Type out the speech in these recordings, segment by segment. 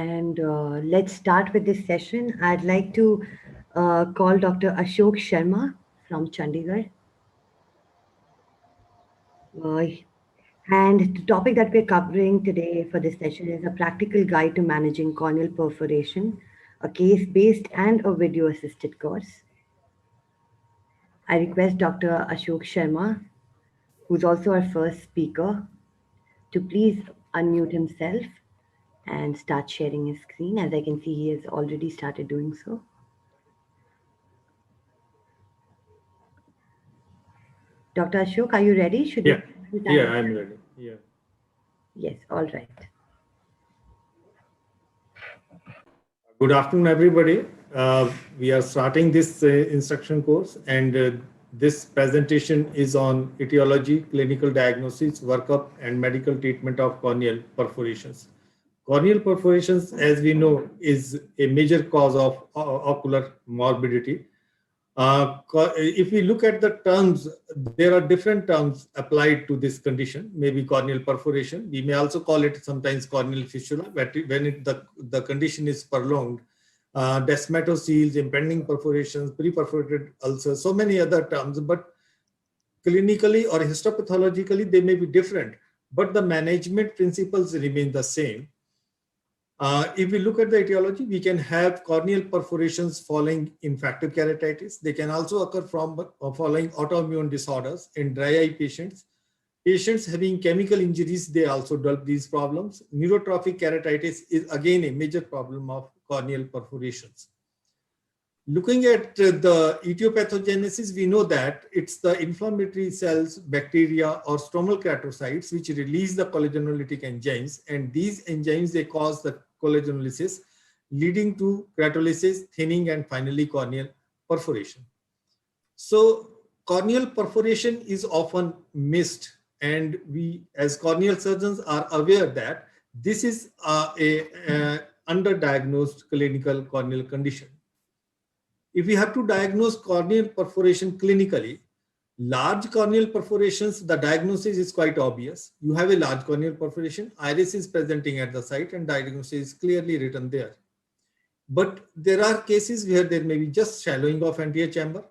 And let's start with this session. I'd like to call Dr. Ashok Sharma from Chandigarh. Uh, and the topic that we're covering today for this session is a practical guide to managing corneal perforation, a case-based and a video-assisted course. I request Dr. Ashok Sharma, who's also our first speaker, to please unmute himself and start sharing his screen. As I can see, he has already started doing so. Dr. Ashok, are you ready? Should Yeah, we yeah, I'm ready. Yeah. Yes, all right. Good afternoon, everybody. We are starting this instruction course, and this presentation is on etiology, clinical diagnosis, workup, and medical treatment of corneal perforations. Corneal perforations, as we know, is a major cause of ocular morbidity. If we look at the terms, there are different terms applied to this condition, maybe corneal perforation. We may also call it sometimes corneal fistula, but when the condition is prolonged, desmatoseals, impending perforations, pre-perforated ulcers, so many other terms, but clinically or histopathologically, they may be different, but the management principles remain the same. If we look at the etiology, we can have corneal perforations following infective keratitis. They can also occur from following autoimmune disorders in dry eye patients. Patients having chemical injuries, they also develop these problems. Neurotrophic keratitis is again a major problem of corneal perforations. Looking at the etiopathogenesis, we know that it's the inflammatory cells, bacteria, or stromal keratocytes which release the collagenolithic enzymes, and these enzymes, they cause the collagenolisis, leading to keratolysis, thinning, and finally corneal perforation. So corneal perforation is often missed, and we as corneal surgeons are aware that this is a underdiagnosed clinical corneal condition. If we have to diagnose corneal perforation clinically, large corneal perforations, the diagnosis is quite obvious. You have a large corneal perforation, iris is presenting at the site, and diagnosis is clearly written there. But there are cases where there may be just shallowing of anterior chamber,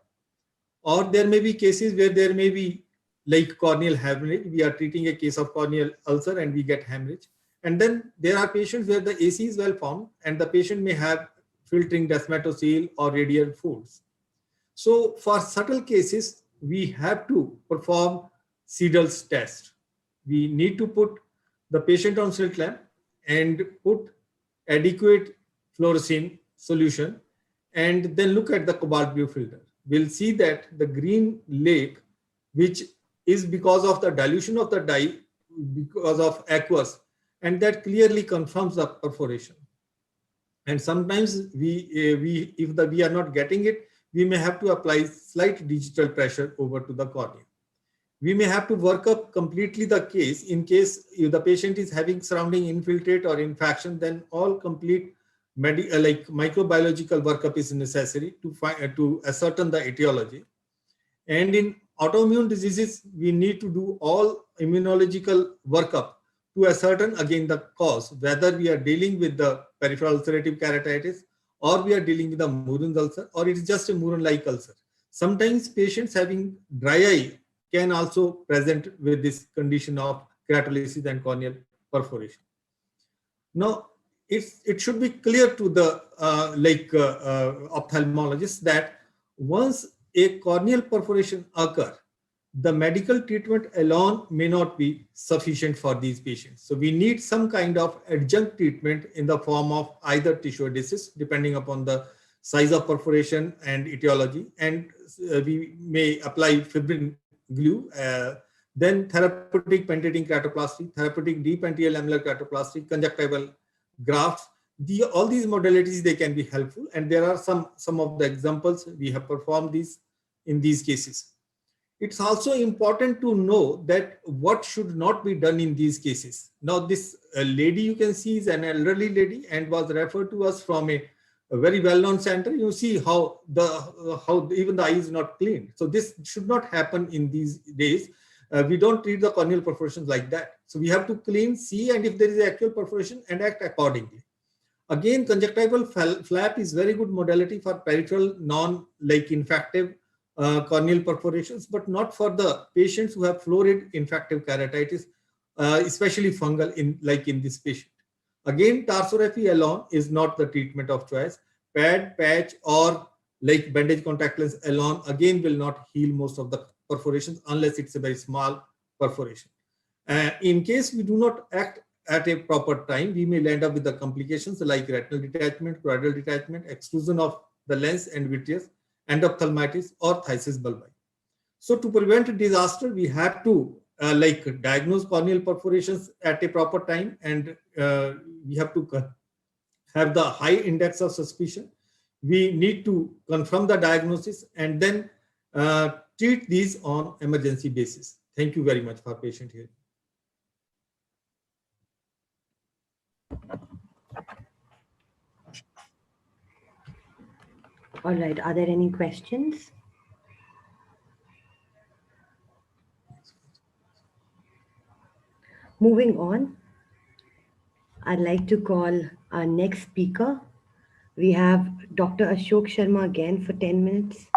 or there may be cases where there may be like corneal hemorrhage. We are treating a case of corneal ulcer and we get hemorrhage. And then there are patients where the AC is well formed and the patient may have filtering desmatocele or radial folds. So for subtle cases, we have to perform Siedel's test. We need to put the patient on slit lamp and put adequate fluorescein solution and then look at the cobalt blue filter. We'll see that the green lake, which is because of the dilution of the dye, because of aqueous, and that clearly confirms the perforation. And sometimes if we are not getting it, we may have to apply slight digital pressure over to the cornea. We may have to work up completely the case. In case if the patient is having surrounding infiltrate or infection, then all complete like microbiological workup is necessary to ascertain the etiology. And in autoimmune diseases, we need to do all immunological workup to ascertain again the cause, whether we are dealing with the peripheral ulcerative keratitis or we are dealing with the Murun's ulcer or it is just a Murun-like ulcer. Sometimes patients having dry eye can also present with this condition of keratolysis and corneal perforation. Now, it should be clear to the ophthalmologist that once a corneal perforation occurs, the medical treatment alone may not be sufficient for these patients. So we need some kind of adjunct treatment in the form of either tissue adhesives, depending upon the size of perforation and etiology. And we may apply fibrin glue, then therapeutic penetrating keratoplasty, therapeutic deep anterior lamellar keratoplasty, conjunctival grafts. All these modalities, they can be helpful. And there are some of the examples we have performed these in these cases. It's also important to know that what should not be done in these cases. Now, this lady you can see is an elderly lady and was referred to us from a very well-known center. You see how even the eye is not cleaned. So this should not happen in these days. We don't treat the corneal perforations like that. So we have to clean, see, and if there is actual perforation, and act accordingly. Again, conjunctival flap is very good modality for peripheral non-infective corneal perforations, but not for the patients who have florid infective keratitis, especially fungal in this patient. Again, tarsorrhaphy alone is not the treatment of choice. Pad, patch, or like bandage contact lens alone again will not heal most of the perforations unless it's a very small perforation. In case we do not act at a proper time, we may end up with the complications like retinal detachment, choroidal detachment, exclusion of the lens and vitreous, endophthalmitis, or phthisis bulbi. So to prevent a disaster, we have to diagnose corneal perforations at a proper time, and we have to have the high index of suspicion. We need to confirm the diagnosis and then treat these on emergency basis. Thank you very much for patient hearing. All right, are there any questions? Moving on, I'd like to call our next speaker. We have Dr. Ashok Sharma again for 10 minutes.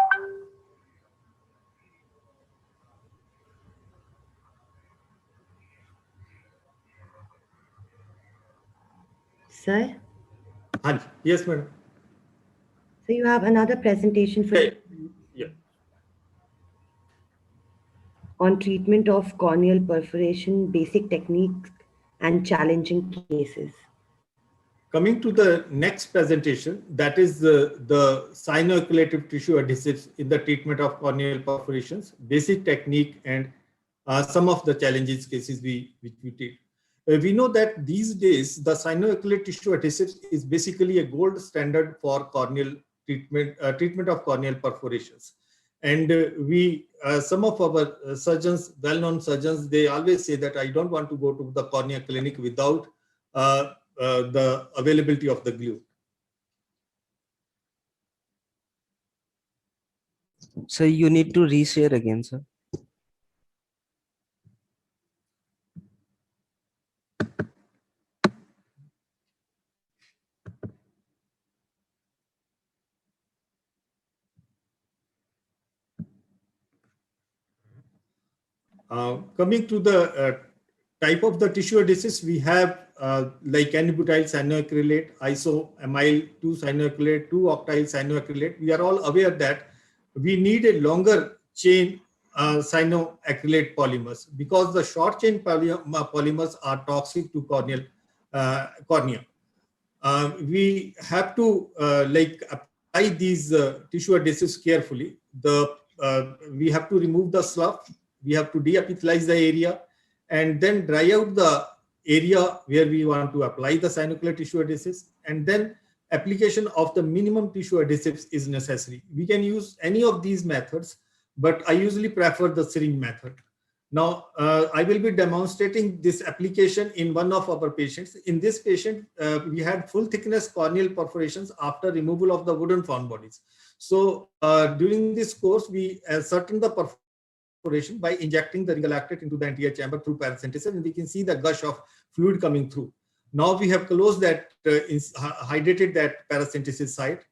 Sir? Yes, madam. So you have another presentation for on treatment of corneal perforation, basic techniques, and challenging cases. Coming to the next presentation, that is the cyanoaccumulative tissue adhesives in the treatment of corneal perforations, basic technique, and some of the challenges cases which we did. We know that these days the cyanoaccumulative tissue adhesives is basically a gold standard for corneal treatment of corneal perforations. And some of our surgeons, well-known surgeons, they always say that I don't want to go to the cornea clinic without the availability of the glue. So you need to reshare again, sir. Coming to the type of the tissue adhesives, we have like N-butyl cyanoacrylate, isoamyl 2 cyanoacrylate, 2-octyl cyanoacrylate. We are all aware that we need a longer chain cyanoacrylate polymers because the short chain polymers are toxic to cornea. We have to apply these tissue adhesives carefully. We have to remove the slough. We have to de-epithelize the area and then dry out the area where we want to apply the cyanoacrylate tissue adhesives, and then application of the minimum tissue adhesives is necessary. We can use any of these methods, but I usually prefer the syringe method. Now, I will be demonstrating this application in one of our patients. In this patient, we had full thickness corneal perforations after removal of the wooden found bodies. So during this course, we ascertained the perforation by injecting the galactate into the anterior chamber through paracentesis, and we can see the gush of fluid coming through. Now we have closed that, hydrated that paracentesis site.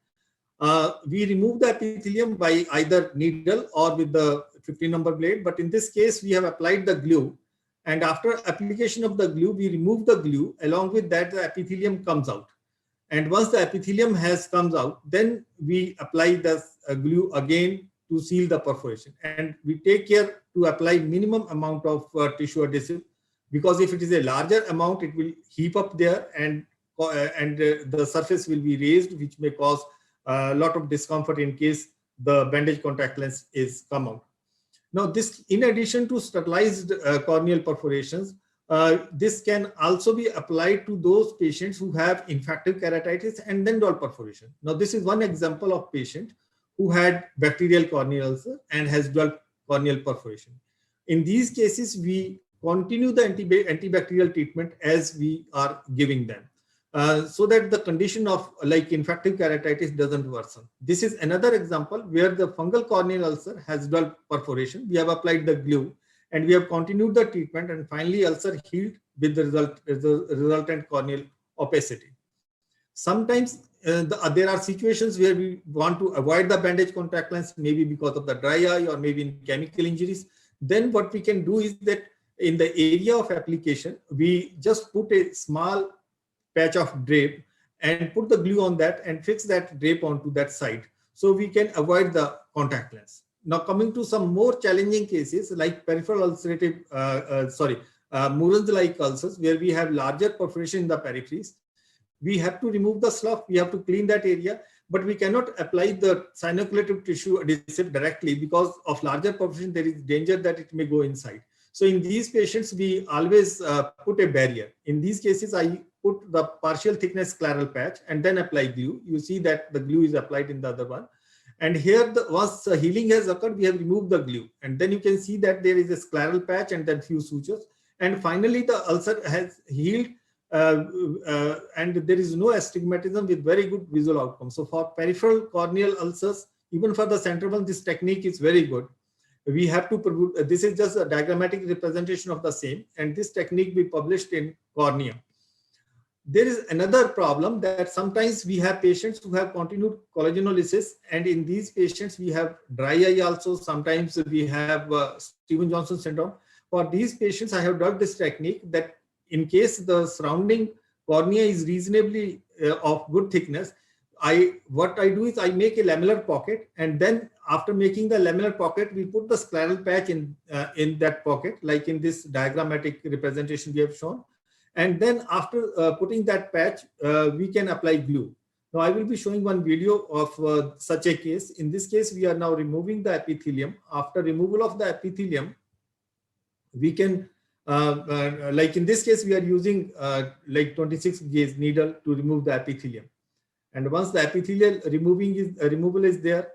We remove the epithelium by either needle or with the 15 number blade, but in this case, we have applied the glue. And after application of the glue, we remove the glue. Along with that, the epithelium comes out. And once the epithelium comes out, then we apply the glue again to seal the perforation. And we take care to apply minimum amount of tissue adhesive, because if it is a larger amount, it will heap up there and the surface will be raised, which may cause a lot of discomfort in case the bandage contact lens is come out. Now this, in addition to sterilized corneal perforations, this can also be applied to those patients who have infective keratitis and then dual perforation. Now this is one example of patient who had bacterial corneal ulcer and has dual corneal perforation. In these cases, we continue the antibacterial treatment as we are giving them, so that the condition of like infective keratitis doesn't worsen. This is another example where the fungal corneal ulcer has dual perforation. We have applied the glue and we have continued the treatment, and finally ulcer healed with the resultant corneal opacity. Sometimes there are situations where we want to avoid the bandage contact lens, maybe because of the dry eye or maybe in chemical injuries. Then what we can do is that in the area of application, we just put a small patch of drape and put the glue on that and fix that drape onto that side. So we can avoid the contact lens. Now coming to some more challenging cases like peripheral ulcerative, Muran's-like ulcers, where we have larger perforation in the peripheries. We have to remove the slough, we have to clean that area, but we cannot apply the synovial tissue adhesive directly because of larger perforation. There is danger that it may go inside. So in these patients, we always put a barrier. In these cases, I put the partial thickness scleral patch and then apply glue. You see that the glue is applied in the other one. And here, once healing has occurred, we have removed the glue. And then you can see that there is a scleral patch and then few sutures. And finally, the ulcer has healed. And there is no astigmatism with very good visual outcome. So for peripheral corneal ulcers, even for the central one, this technique is very good. We have to, this is just a diagrammatic representation of the same, and this technique we published in Cornea. There is another problem that sometimes we have patients who have continued collagenolysis, and in these patients we have dry eye also. Sometimes we have Stevens-Johnson syndrome. For these patients, I have done this technique that in case the surrounding cornea is reasonably of good thickness, what I do is I make a lamellar pocket, and then after making the lamellar pocket, we put the scleral patch in that pocket, like in this diagrammatic representation we have shown. And then after putting that patch, we can apply glue. Now I will be showing one video of such a case. In this case, we are now removing the epithelium. After removal of the epithelium, we can like in this case, we are using like 26 gauge needle to remove the epithelium. And once the epithelial removal is there,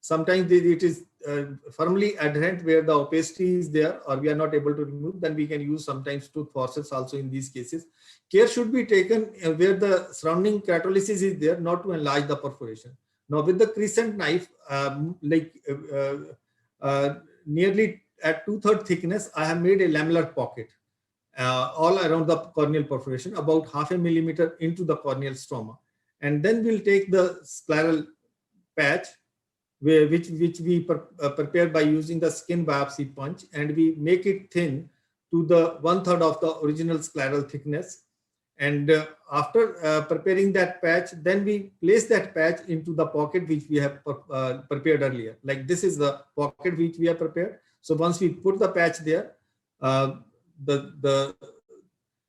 sometimes it is firmly adherent where the opacity is there or we are not able to remove, then we can use sometimes tooth forceps also in these cases. Care should be taken where the surrounding keratolysis is there, not to enlarge the perforation. Now with the crescent knife, nearly at 2/3 thickness, I have made a lamellar pocket all around the corneal perforation, about 0.5 millimeter into the corneal stroma. And then we'll take the scleral patch, which we prepare by using the skin biopsy punch, and we make it thin to the 1/3 of the original scleral thickness. And after preparing that patch, then we place that patch into the pocket which we have prepared earlier. Like this is the pocket which we have prepared. So once we put the patch there, the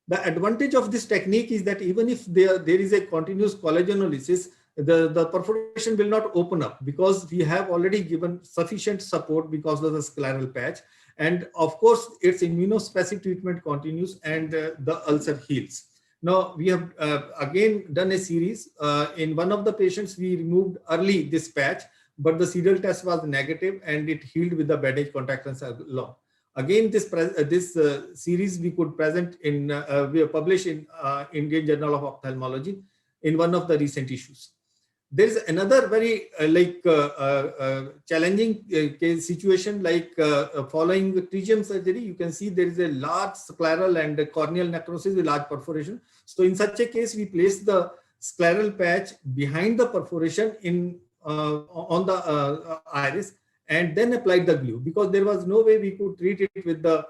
advantage of this technique is that even if there is a continuous collagenolysis, the perforation will not open up because we have already given sufficient support because of the scleral patch. And of course, its immunospecific treatment continues and the ulcer heals. Now, we have again done a series. In one of the patients, we removed early this patch, but the serial test was negative and it healed with the bandage contact lens alone. Again, this series we could present in, we have published in Indian Journal of Ophthalmology in one of the recent issues. There is another very challenging case situation like following pterygium surgery. You can see there is a large scleral and corneal necrosis with large perforation. So in such a case, we place the scleral patch behind the perforation in on the iris, and then applied the glue because there was no way we could treat it with the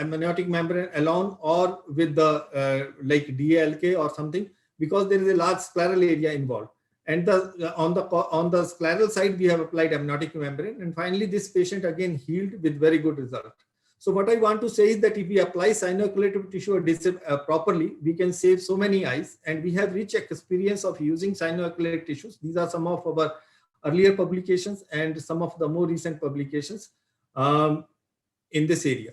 amniotic membrane alone or with the like DALK or something, because there is a large scleral area involved. And on the scleral side, we have applied amniotic membrane. And finally, this patient again healed with very good result. So what I want to say is that if we apply synovial tissue adhesive properly, we can save so many eyes. And we have rich experience of using synovial tissues. These are some of our earlier publications and some of the more recent publications in this area.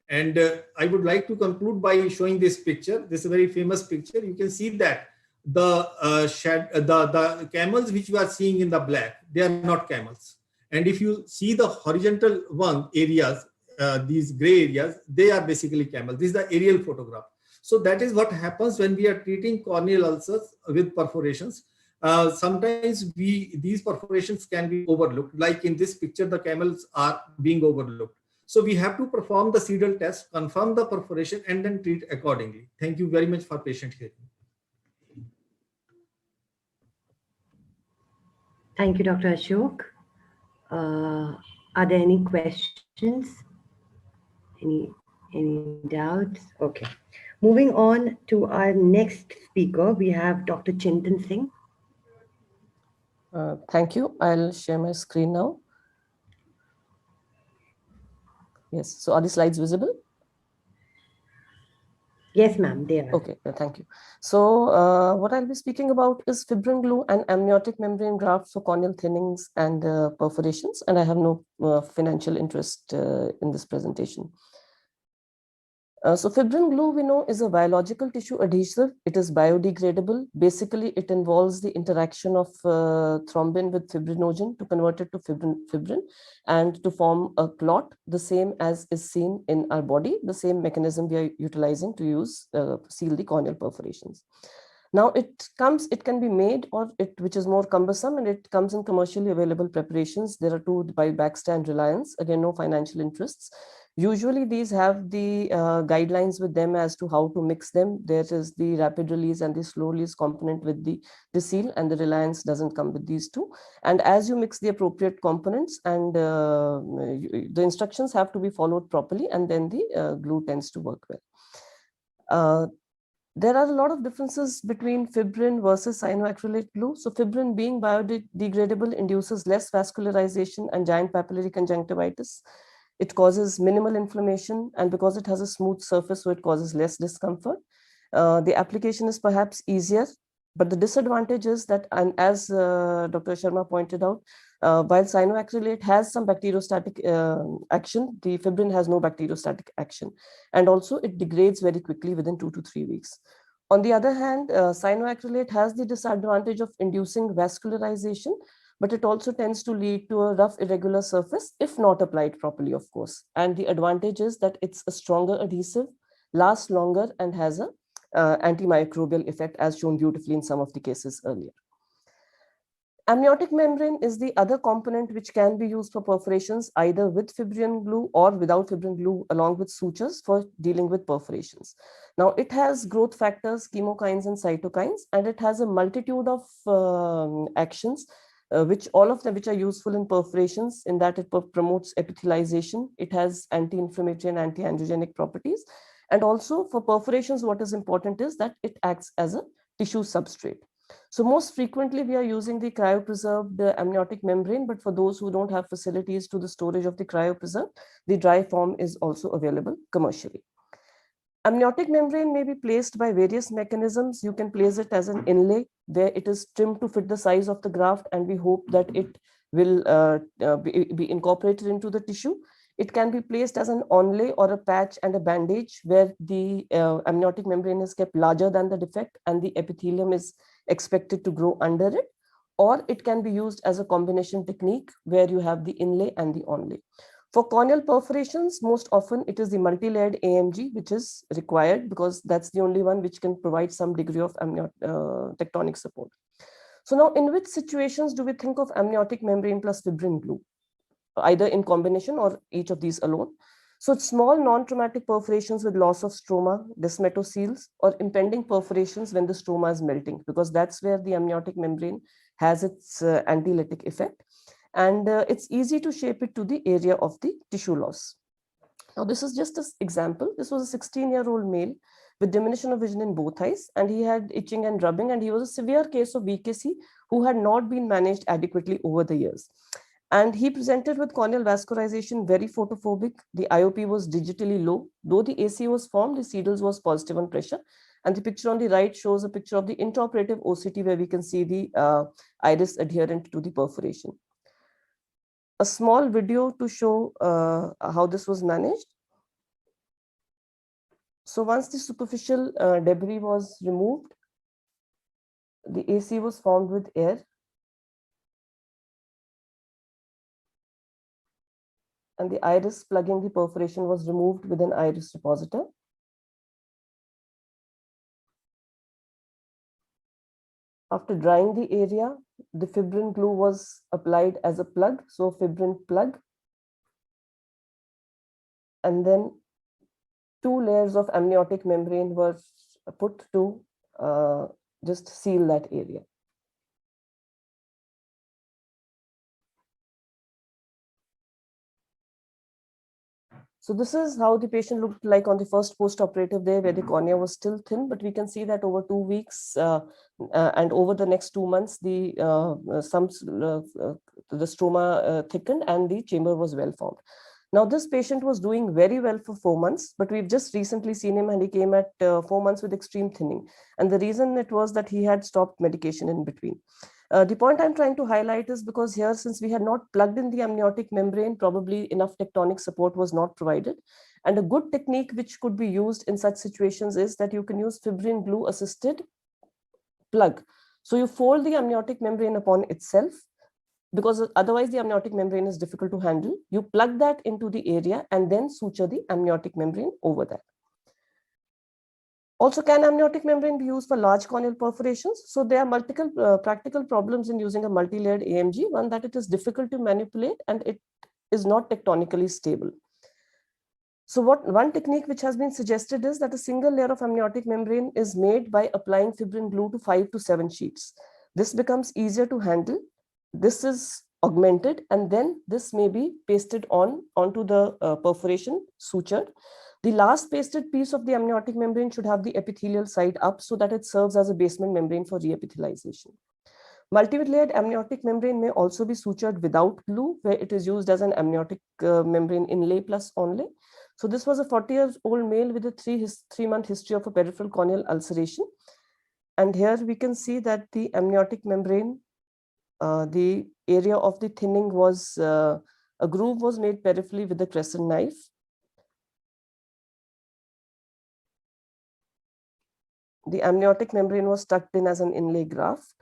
And I would like to conclude by showing this picture. This is a very famous picture. You can see that the camels which you are seeing in the black, they are not camels. And if you see the horizontal one areas, these gray areas, they are basically camels. This is the aerial photograph. So that is what happens when we are treating corneal ulcers with perforations. Sometimes these perforations can be overlooked. Like in this picture, the camels are being overlooked. So we have to perform the Seidel test, confirm the perforation, and then treat accordingly. Thank you very much for patient hearing. Thank you, Dr. Ashok. Are there any questions? Any doubts? Okay. Moving on to our next speaker, we have Dr. Chintan Singh. Thank you. I'll share my screen now. Yes. So are the slides visible? Yes, ma'am, they are. Okay, thank you. So what I'll be speaking about is fibrin glue and amniotic membrane grafts for corneal thinnings and perforations, and I have no financial interest in this presentation. So fibrin glue, we know, is a biological tissue adhesive. It is biodegradable. Basically, it involves the interaction of thrombin with fibrinogen to convert it to fibrin and to form a clot, the same as is seen in our body, the same mechanism we are utilizing to use seal the corneal perforations. Now it can be made, or which is more cumbersome, and it comes in commercially available preparations. There are two by Baxter and Reliance, again, no financial interests. Usually these have the guidelines with them as to how to mix them. There is the rapid release and the slow release component with the seal, and the Reliance doesn't come with these two. And as you mix the appropriate components, and the instructions have to be followed properly, and then the glue tends to work well. There are a lot of differences between fibrin versus cyanoacrylate glue. So fibrin, being biodegradable, induces less vascularization and giant papillary conjunctivitis. It causes minimal inflammation, and because it has a smooth surface, so it causes less discomfort. The application is perhaps easier, but the disadvantage is that, and as Dr. Sharma pointed out, while cyanoacrylate has some bacteriostatic action, the fibrin has no bacteriostatic action. And also it degrades very quickly within 2 to 3 weeks. On the other hand, cyanoacrylate has the disadvantage of inducing vascularization, but it also tends to lead to a rough, irregular surface if not applied properly, of course. And the advantage is that it's a stronger adhesive, lasts longer, and has a antimicrobial effect, as shown beautifully in some of the cases earlier. Amniotic membrane is the other component which can be used for perforations, either with fibrin glue or without fibrin glue, along with sutures for dealing with perforations. Now, it has growth factors, chemokines, and cytokines, and it has a multitude of actions, which all of them which are useful in perforations, in that it promotes epithelialization. It has anti-inflammatory and anti-angiogenic properties. And also for perforations, what is important is that it acts as a tissue substrate. So most frequently we are using the cryopreserved amniotic membrane, but for those who don't have facilities to the storage of the cryopreserved, the dry form is also available commercially. Amniotic membrane may be placed by various mechanisms. You can place it as an inlay where it is trimmed to fit the size of the graft, and we hope that it will be incorporated into the tissue. It can be placed as an onlay or a patch and a bandage where the amniotic membrane is kept larger than the defect and the epithelium is expected to grow under it. Or it can be used as a combination technique where you have the inlay and the onlay. For corneal perforations, most often it is the multi-layered AMG which is required, because that's the only one which can provide some degree of tectonic support. So now, in which situations do we think of amniotic membrane plus fibrin glue? Either in combination or each of these alone. So small non-traumatic perforations with loss of stroma, desmatoseals, or impending perforations when the stroma is melting, because that's where the amniotic membrane has its antilytic effect. And it's easy to shape it to the area of the tissue loss. Now, this is just an example. This was a 16-year-old male with diminution of vision in both eyes, and he had itching and rubbing, and he was a severe case of VKC who had not been managed adequately over the years. And he presented with corneal vascularization, very photophobic. The IOP was digitally low. Though the AC was formed, the Seedles was positive on pressure. And the picture on the right shows a picture of the intraoperative OCT where we can see the iris adherent to the perforation. A small video to show how this was managed. So once the superficial debris was removed, the AC was formed with air. And the iris plugging the perforation was removed with an iris depositor. After drying the area, the fibrin glue was applied as a plug, so fibrin plug. And then 2 layers of amniotic membrane were put to just seal that area. So this is how the patient looked like on the first post-operative day, where the cornea was still thin, but we can see that over 2 weeks and over the next 2 months, the stroma thickened and the chamber was well formed. Now, this patient was doing very well for 4 months, but we've just recently seen him and he came at 4 months with extreme thinning. And the reason it was that he had stopped medication in between. The point I'm trying to highlight is because here, since we had not plugged in the amniotic membrane, probably enough tectonic support was not provided. And a good technique which could be used in such situations is that you can use fibrin glue assisted plug. So you fold the amniotic membrane upon itself, because otherwise the amniotic membrane is difficult to handle. You plug that into the area and then suture the amniotic membrane over that. Also, can amniotic membrane be used for large corneal perforations? So there are multiple practical problems in using a multi-layered AMG. One, that it is difficult to manipulate and it is not tectonically stable. So one technique which has been suggested is that a single layer of amniotic membrane is made by applying fibrin glue to 5 to 7 sheets. This becomes easier to handle. This is augmented and then this may be pasted onto the perforation sutured. The last pasted piece of the amniotic membrane should have the epithelial side up so that it serves as a basement membrane for reepithelialization. Multi-layered amniotic membrane may also be sutured without glue, where it is used as an amniotic membrane inlay plus onlay. So this was a 40-year-old male with a 3-month history of a peripheral corneal ulceration. And here we can see that the amniotic membrane, the area of the thinning was, a groove was made peripherally with a crescent knife. The amniotic membrane was tucked in as an inlay graft.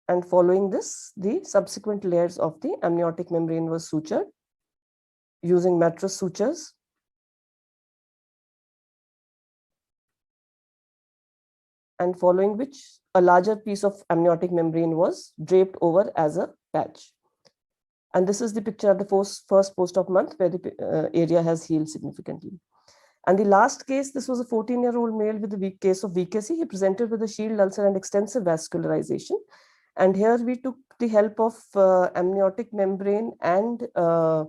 And following this, the subsequent layers of the amniotic membrane was sutured using mattress sutures. And following which, a larger piece of amniotic membrane was draped over as a patch. And this is the picture at the first post-op month where the area has healed significantly. And the last case, this was a 14-year-old male with a weak case of VKC. He presented with a shield ulcer and extensive vascularization. And here we took the help of amniotic membrane and the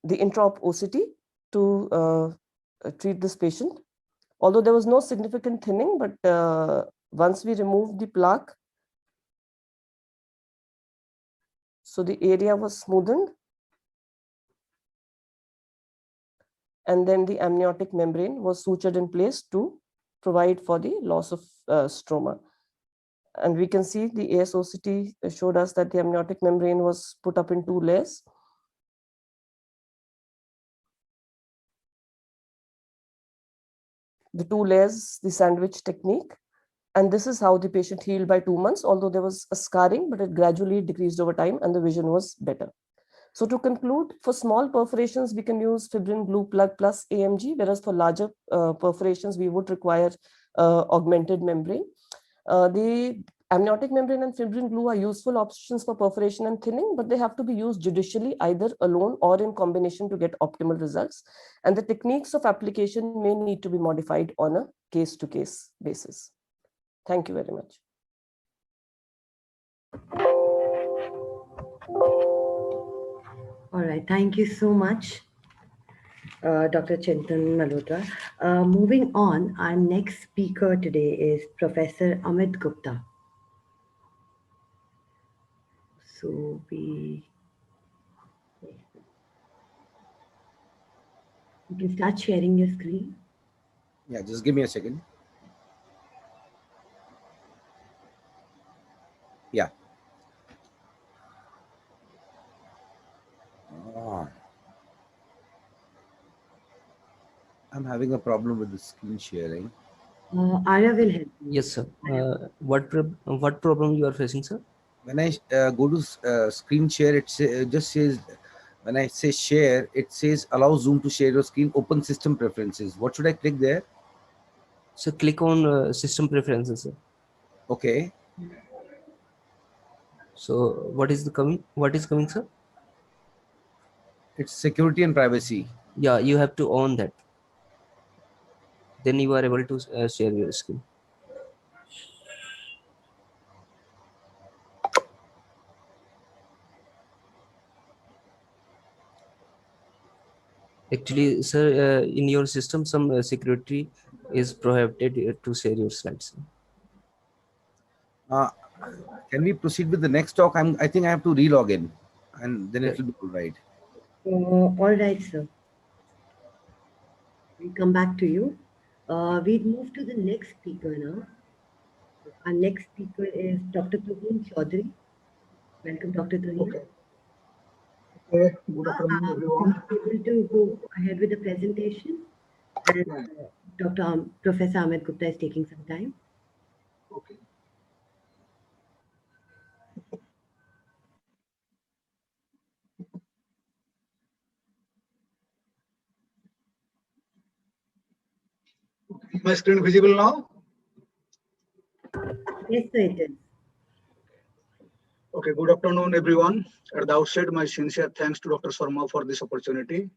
intraop OCT to treat this patient. Although there was no significant thinning, but once we removed the plaque, so the area was smoothened, and then the amniotic membrane was sutured in place to provide for the loss of stroma. And we can see the ASOCT showed us that the amniotic membrane was put up in 2 layers. The 2 layers, the sandwich technique. And this is how the patient healed by 2 months, although there was a scarring, but it gradually decreased over time and the vision was better. So to conclude, for small perforations, we can use fibrin glue plug plus AMG, whereas for larger perforations, we would require augmented membrane. The amniotic membrane and fibrin glue are useful options for perforation and thinning, but they have to be used judicially, either alone or in combination to get optimal results. And the techniques of application may need to be modified on a case-to-case basis. Thank you very much. All right, thank you so much, Dr. Chintan Malhotra. Moving on, our next speaker today is Professor Amit Gupta. So you can start sharing your screen. Yeah, just give me a second. Yeah. I'm having a problem with the screen sharing. Arya will help you. Yes, sir. What problem you are facing, sir? When I go to screen share, it just says, when I say share, it says allow Zoom to share your screen, open system preferences. What should I click there? So click on system preferences, sir. Okay. So what is coming, sir? It's security and privacy. Yeah, you have to on that. Then you are able to share your screen. Actually, sir, in your system, some security is prohibited to share your slides. Uh, can we proceed with the next talk? I think I have to relog in, and then Yeah. it will be all right. All right, sir. We'll come back to you. We'll move to the next speaker now. Our next speaker is Dr. Tuheen Chaudhary. Welcome, Dr. Tuheen. Okay. Okay. Good afternoon, everyone. Able to go ahead with the presentation, and Yeah. Professor Ahmed Gupta is taking some time. Okay. Is my screen visible now? Yes, sir, it is. Okay. Good afternoon, everyone. At the outset, my sincere thanks to Dr. Sharma for this opportunity.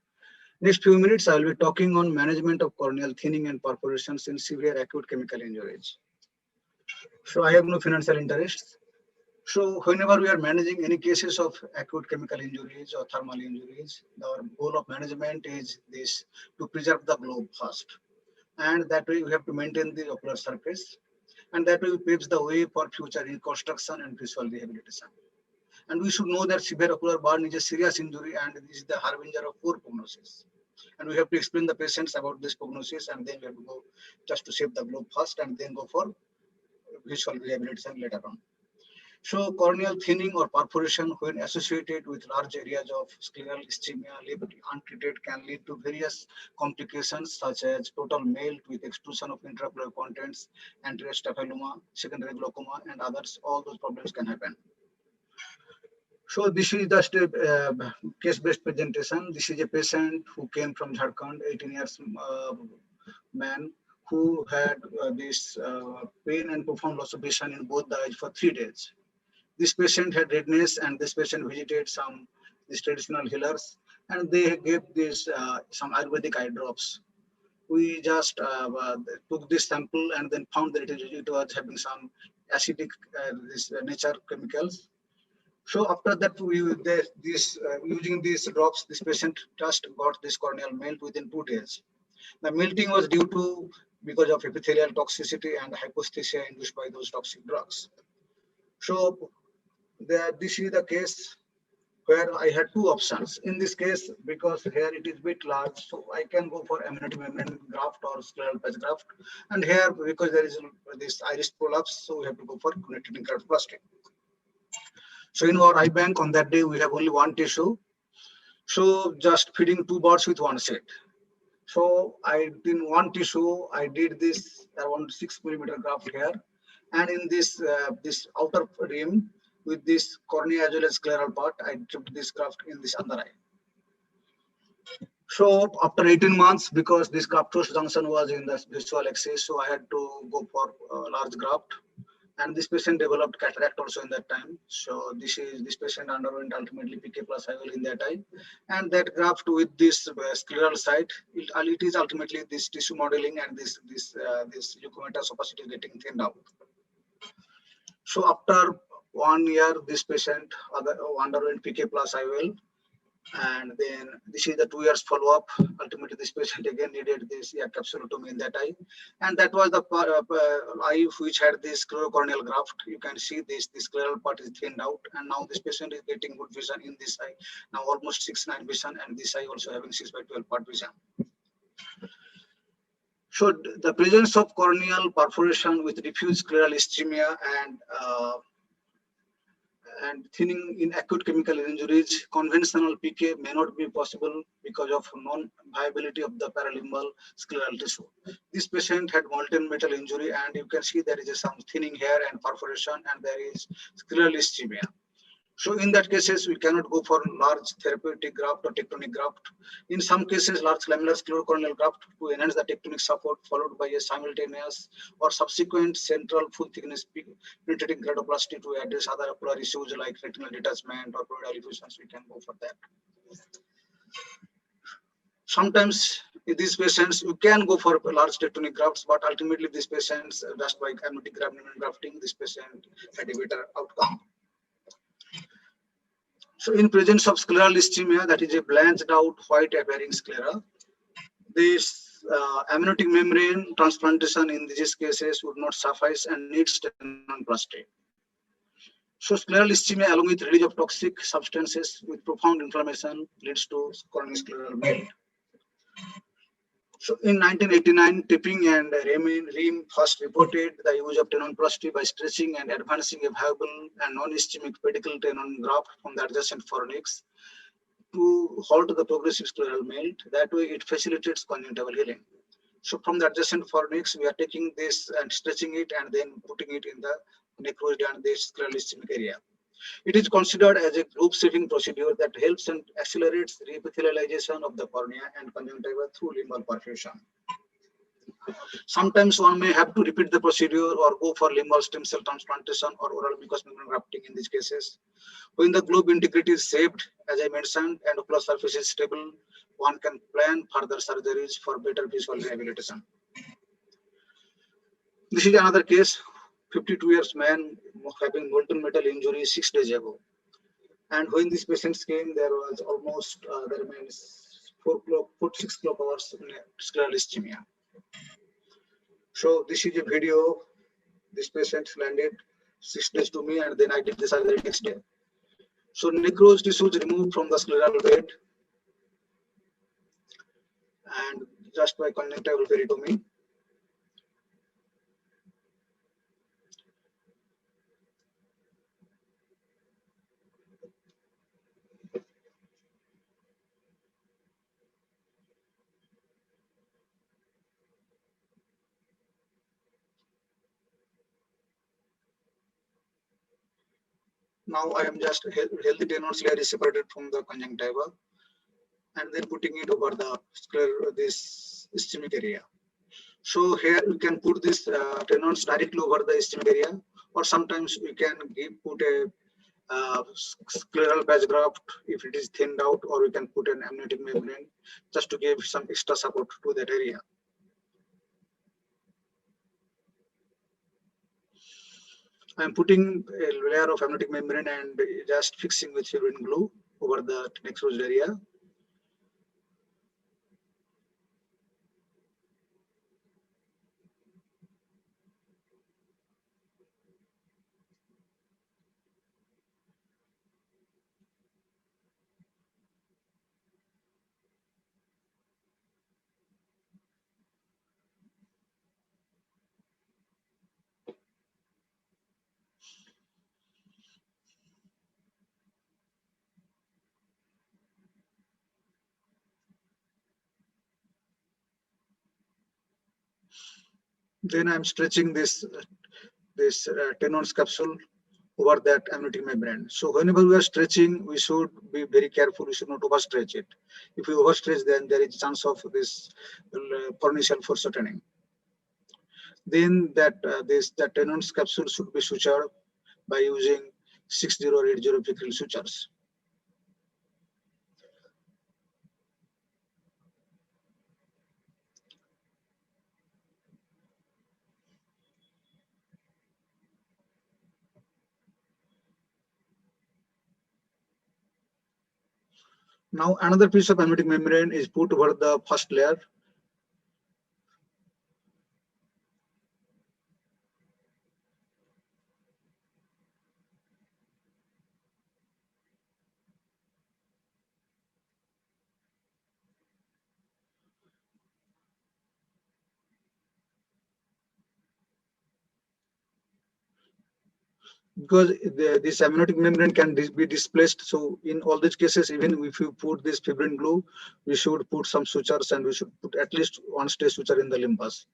Next few minutes, I will be talking on management of corneal thinning and perforations in severe acute chemical injuries. So I have no financial interests. So whenever we are managing any cases of acute chemical injuries or thermal injuries, our goal of management is this: to preserve the globe first. And that way we have to maintain the ocular surface. And that way paves the way for future reconstruction and visual rehabilitation. And we should know that severe ocular burn is a serious injury and this is the harbinger of poor prognosis. And we have to explain the patients about this prognosis, and then we have to go just to save the globe first and then go for visual rehabilitation later on. So corneal thinning or perforation, when associated with large areas of scleral ischemia left untreated, can lead to various complications such as total melt with extrusion of intraocular contents, anterior staphyloma, secondary glaucoma, and others. All those problems can happen. So this is just a case-based presentation. This is a patient who came from Jharkhand, 18 years man, who had this pain and profound loss of vision in both the eyes for 3 days. This patient had redness, and this patient visited these traditional healers, and they gave this some Ayurvedic eye drops. We just took this sample and then found that it was having some acidic nature chemicals. So after that, using these drops, this patient just got this corneal melt within 2 days. The melting was due to because of epithelial toxicity and hyposthesia induced by those toxic drugs. So this is the case where I had two options. In this case, because here it is bit large, so I can go for amniotic membrane graft or scleral patch graft. And here, because there is this iris prolapse, so we have to go for connected graft plastic. So in our eye bank on that day, we have only one tissue. So just feeding 2 birds with one seed. So in one tissue, I did this around 6 millimeter graft here. And in this outer rim, with this cornea as well as scleral part, I took this graft in this other eye. So after 18 months, because this graft-host junction was in the visual axis, so I had to go for a large graft. And this patient developed cataract also in that time. So this patient underwent ultimately PK plus IOL in that eye. And that graft with this scleral site, it is ultimately this tissue modeling and this leukomatous opacity getting thinned out. So after 1 year, this patient underwent PK plus IOL. And then this is the 2 years follow-up. Ultimately, this patient again needed this capsulotomy in that eye. And that was the eye which had this sclerocorneal graft. You can see this scleral part is thinned out. And now this patient is getting good vision in this eye. Now almost 6/9 vision, and this eye also having 6/12 part vision. So the presence of corneal perforation with diffuse scleral ischemia and thinning in acute chemical injuries, conventional PK may not be possible because of non-viability of the paralimbal scleral tissue. This patient had molten metal injury, and you can see there is some thinning here and perforation, and there is scleral ischemia. So in that cases, we cannot go for large therapeutic graft or tectonic graft. In some cases, large lamellar sclerocorneal graft to enhance the tectonic support, followed by a simultaneous or subsequent central full thickness penetrating gradoplasty to address other ocular issues like retinal detachment or choroidal effusions. We can go for that. Sometimes in these patients, you can go for large tectonic grafts, but ultimately these patients, just by amniotic grafting, this patient had a better outcome. So in presence of scleral ischemia, that is a blanched out white appearing sclera, this amniotic membrane transplantation in these cases would not suffice and needs tenonplasty. So scleral ischemia along with release of toxic substances with profound inflammation leads to chronic scleral melt. So in 1989, Tipping and Ream first reported the use of tenonplasty by stretching and advancing a viable and non-ischemic pedicle tenon graft from the adjacent fornix to halt the progressive scleral melt. That way it facilitates conjunctival healing. So from the adjacent fornix, we are taking this and stretching it and then putting it in the necrosed and the scleral ischemic area. It is considered as a group saving procedure that helps and accelerates reepithelialization of the cornea and conjunctiva through limbal perfusion. Sometimes one may have to repeat the procedure or go for limbal stem cell transplantation or oral mucous membrane grafting in these cases. When the globe integrity is saved, as I mentioned, and ocular surface is stable, one can plan further surgeries for better visual rehabilitation. This is another case, 52 years man having molten metal injury 6 days ago. And when these patients came, there was almost, there remains 6 clock hours scleral ischemia. So this is a video. This patient landed 6 days to me and then I did the surgery next day. So necrosed tissues removed from the scleral bed and just by conjunctival peritomy. Now I am just healthy tenons layer is separated from the conjunctiva and then putting it over the this ischemic area. So here we can put this tenons directly over the ischemic area, or sometimes we can put a scleral patch graft if it is thinned out, or we can put an amniotic membrane just to give some extra support to that area. I am putting a layer of amniotic membrane and just fixing with fibrin glue over the necrosed area. Then I'm stretching this tenons capsule over that amniotic membrane. So whenever we are stretching, we should be very careful. We should not overstretch it. If we overstretch, then there is a chance of this corneal force shortening. Then that that tenons capsule should be sutured by using 6080 Pickrell sutures. Now another piece of amniotic membrane is put over the first layer. Because this amniotic membrane can be displaced. So in all these cases, even if you put this fibrin glue, we should put some sutures and we should put at least one stay suture in the limbus.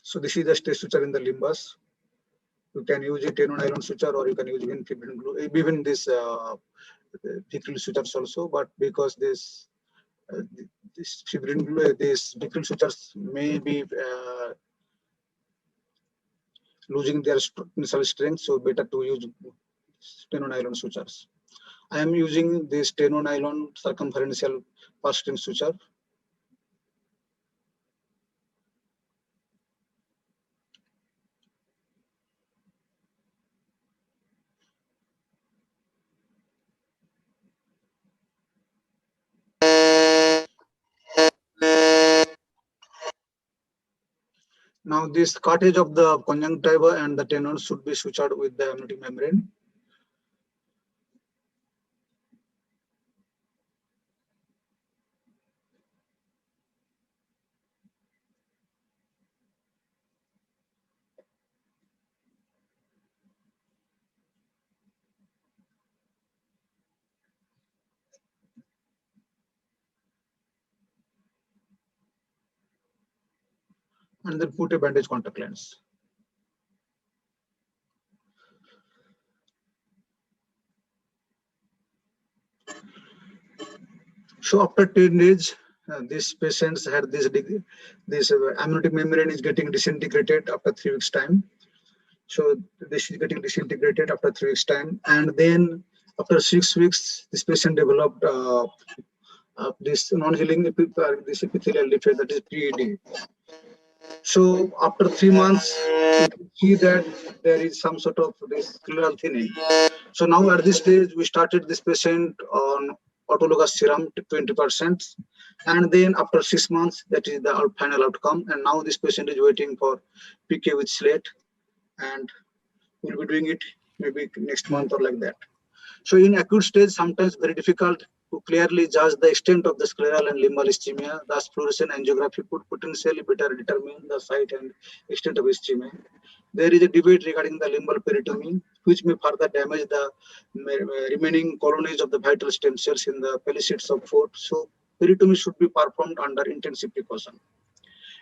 So this is the stay suture in the limbus. You can use a tenonylon suture or you can use even fibrin glue, even this Pickrell sutures also, but because this fibrin glue, these Pickrell sutures may be losing their tensile strength, so better to use tenonylon sutures. I am using this tenonylon circumferential first string suture. Now this cartilage of the conjunctiva and the tendons should be sutured with the amniotic membrane. And then put a bandage contact lens. So after 10 days, these patients had this amniotic membrane is getting disintegrated after 3 weeks time. So this is getting disintegrated after 3 weeks time, and then after 6 weeks, this patient developed this non-healing this epithelial defect, that is PED. So after 3 months, you can see that there is some sort of this scleral thinning. So now at this stage, we started this patient on autologous serum to 20%. And then after 6 months, that is the final outcome. And now this patient is waiting for PK with slate. And we'll be doing it maybe next month or like that. So in acute stage, sometimes very difficult to clearly judge the extent of the scleral and limbal ischemia. Thus, fluorescent angiography could potentially better determine the site and extent of ischemia. There is a debate regarding the limbal peritomy, which may further damage the remaining colonies of the vital stem cells in the palisades of foot. So, peritomy should be performed under intensive precaution.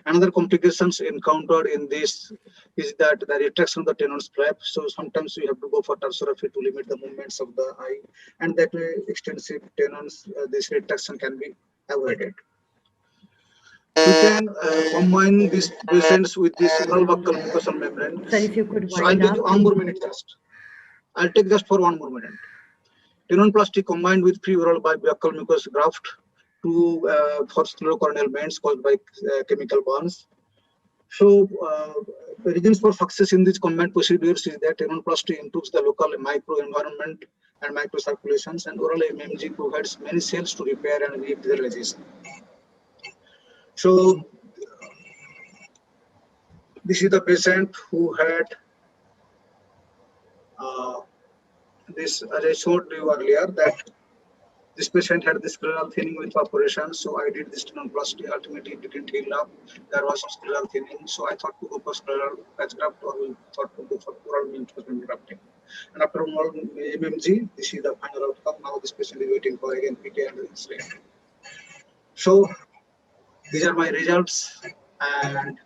Another complications encountered in this is that the retraction of the Tenon's flap. So sometimes we have to go for tarsorrhaphy to limit the movements of the eye, and that way extensive Tenon's this retraction can be avoided. We can combine these patients with this oral buccal mucosal membrane. Sir, if you could So I'll wind take up. 1 more minute just. I'll take just for 1 more minute. Tenonplasty combined with pre-oral buccal mucous graft for sclerocorneal bends caused by chemical burns. So the reasons for success in these combined procedures is that tenonplasty improves the local microenvironment and microcirculations, and oral MMG provides many cells to repair and re-epithelialization. So this is the patient who had this, as I showed you earlier, that this patient had this scleral thinning with perforation, so I did this tenonplasty. Ultimately, it didn't heal up. There was some scleral thinning, so I thought to go for scleral patch graft, or we thought to go for oral reinforcement grafting. And after oral MMG, this is the final outcome. Now this patient is waiting for again PK and slate. So these are my results, and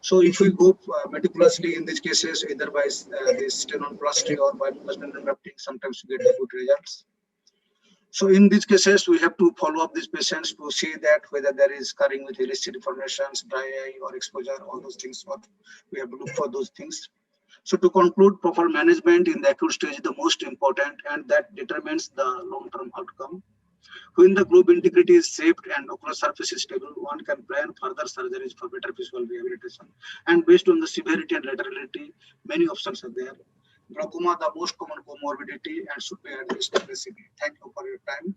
so if we go meticulously in these cases, either by this tenonplasty or by mucous grafting, sometimes we get the good results. So in these cases, we have to follow up these patients to see that whether there is scarring with LSC deformations, dry eye or exposure, all those things, what we have to look for those things. So to conclude, proper management in the acute stage is the most important, and that determines the long-term outcome. When the globe integrity is saved and ocular surface is stable, one can plan further surgeries for better visual rehabilitation. And based on the severity and laterality, many options are there. Glaucoma, the most common comorbidity, and should be addressed aggressively. Thank you for your time.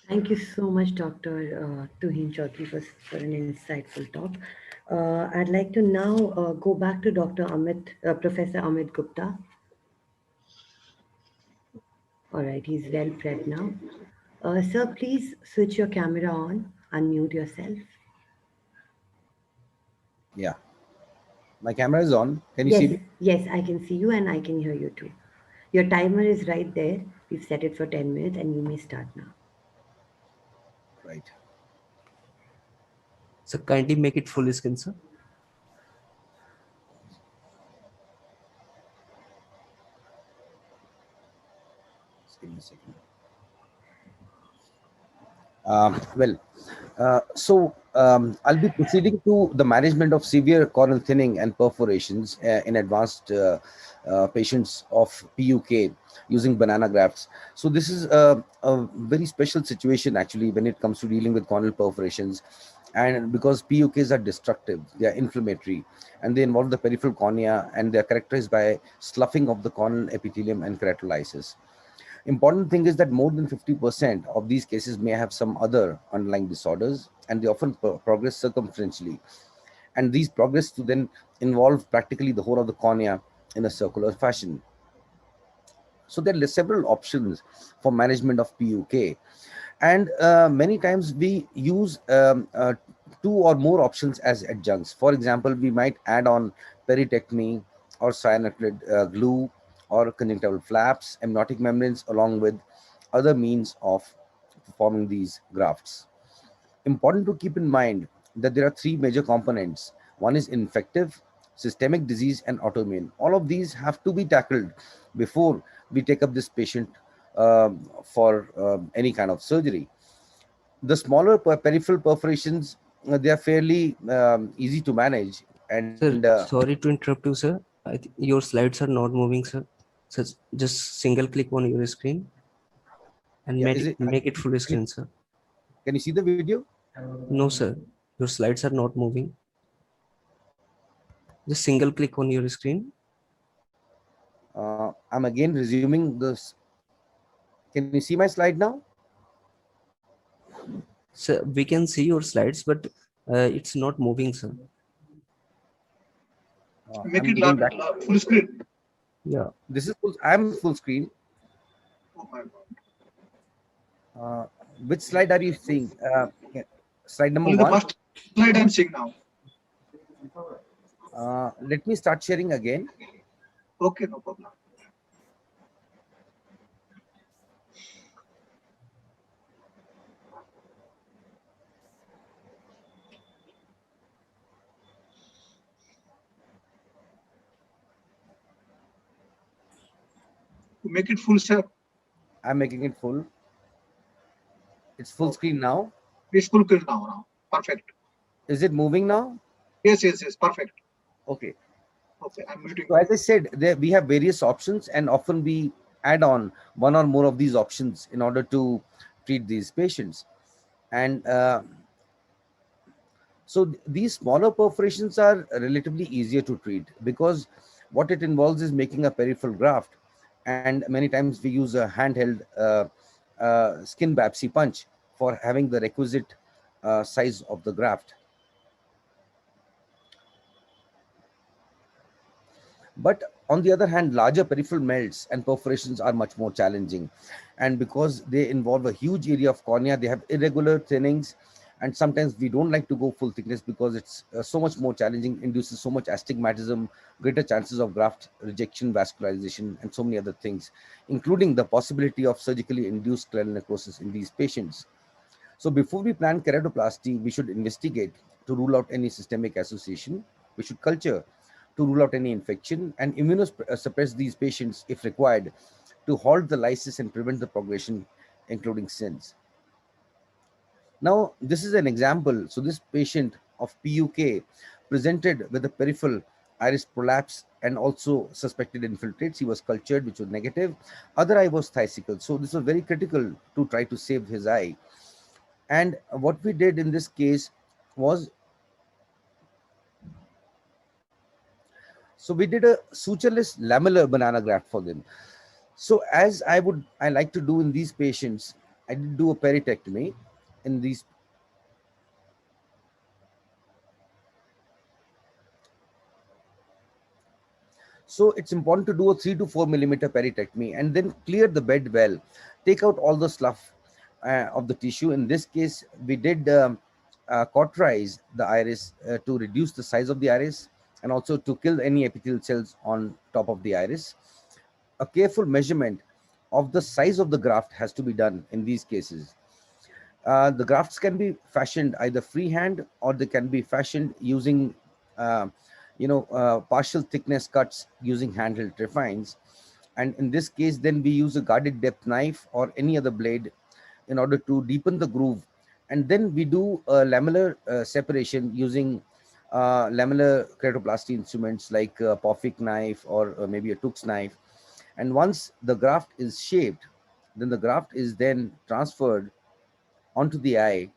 Thank you so much, Dr. Tuhin Chaudhary, for an insightful talk. I'd like to now go back to Professor Amit Gupta. All right, he's well prepped now. Sir, please switch your camera on, unmute yourself. Yeah. My camera is on. Can you see me? Yes, I can see you and I can hear you too. Your timer is right there. We've set it for 10 minutes and you may start now. Right. So kindly make it full screen, sir. Just give me a second. I'll be proceeding to the management of severe corneal thinning and perforations in advanced patients of PUK using banana grafts. So this is a very special situation actually when it comes to dealing with corneal perforations, and because PUKs are destructive, they are inflammatory, and they involve the peripheral cornea, and they are characterized by sloughing of the corneal epithelium and keratolysis. Important thing is that more than 50% of these cases may have some other underlying disorders, and they often progress circumferentially. and these progress to then involve practically the whole of the cornea in a circular fashion. So there are several options for management of PUK, and many times we use two or more options as adjuncts. For example, we might add on peritectomy or cyanoacrylate glue or conjunctival flaps, amniotic membranes, along with other means of performing these grafts. Important to keep in mind that there are three major components. One is infective, systemic disease, and autoimmune. All of these have to be tackled before we take up this patient for any kind of surgery. The smaller peripheral perforations, they are fairly easy to manage. And Sir, sorry to interrupt you, sir. Your slides are not moving, sir. So just single click on your screen and yeah, is it? make it full screen, sir. Can you see the video? No, sir. Your slides are not moving. Just single click on your screen. I'm again resuming this. Can you see my slide now? Sir, we can see your slides, but it's not moving, sir. Make I'm it going back. full screen. Yeah. This is full. I'm full screen. Oh my God. Which slide are you seeing? Slide number Only the one. first slide I'm seeing now. Let me start sharing again. Okay, no problem. To make it full, sir. I'm making it full. It's full screen now. It's full screen now. Perfect. Is it moving now? Yes, perfect. Okay. Okay, I'm muting. So as I said, we have various options, and often we add on one or more of these options in order to treat these patients. And so these smaller perforations are relatively easier to treat because what it involves is making a peripheral graft, and many times we use a handheld skin biopsy punch for having the requisite size of the graft. But on the other hand, larger peripheral melts and perforations are much more challenging, and because they involve a huge area of cornea, they have irregular thinnings, and sometimes we don't like to go full thickness because it's so much more challenging, induces so much astigmatism, greater chances of graft rejection, vascularization, and so many other things, including the possibility of surgically induced cleft necrosis in these patients. So before we plan keratoplasty, we should investigate to rule out any systemic association. We should culture to rule out any infection and immunosuppress these patients if required to halt the lysis and prevent the progression, including SINs. Now, this is an example. So this patient of PUK presented with a peripheral iris prolapse and also suspected infiltrates. He was cultured, which was negative. Other eye was thiatrical. So this was very critical to try to save his eye. And what we did in this case was, so we did a sutureless lamellar banana graft for them. So as I like to do in these patients, I did do a peritectomy in these. So it's important to do a 3 to 4 millimeter peritectomy and then clear the bed well, take out all the slough of the tissue. In this case, we did cauterize the iris to reduce the size of the iris and also to kill any epithelial cells on top of the iris. A careful measurement of the size of the graft has to be done in these cases. The grafts can be fashioned either freehand or they can be fashioned using partial thickness cuts using handheld trephines. And in this case, then we use a guarded depth knife or any other blade in order to deepen the groove. And then we do a lamellar separation using lamellar keratoplasty instruments like a Poffic knife or maybe a Tux knife. And once the graft is shaped, then the graft is then transferred onto the eye.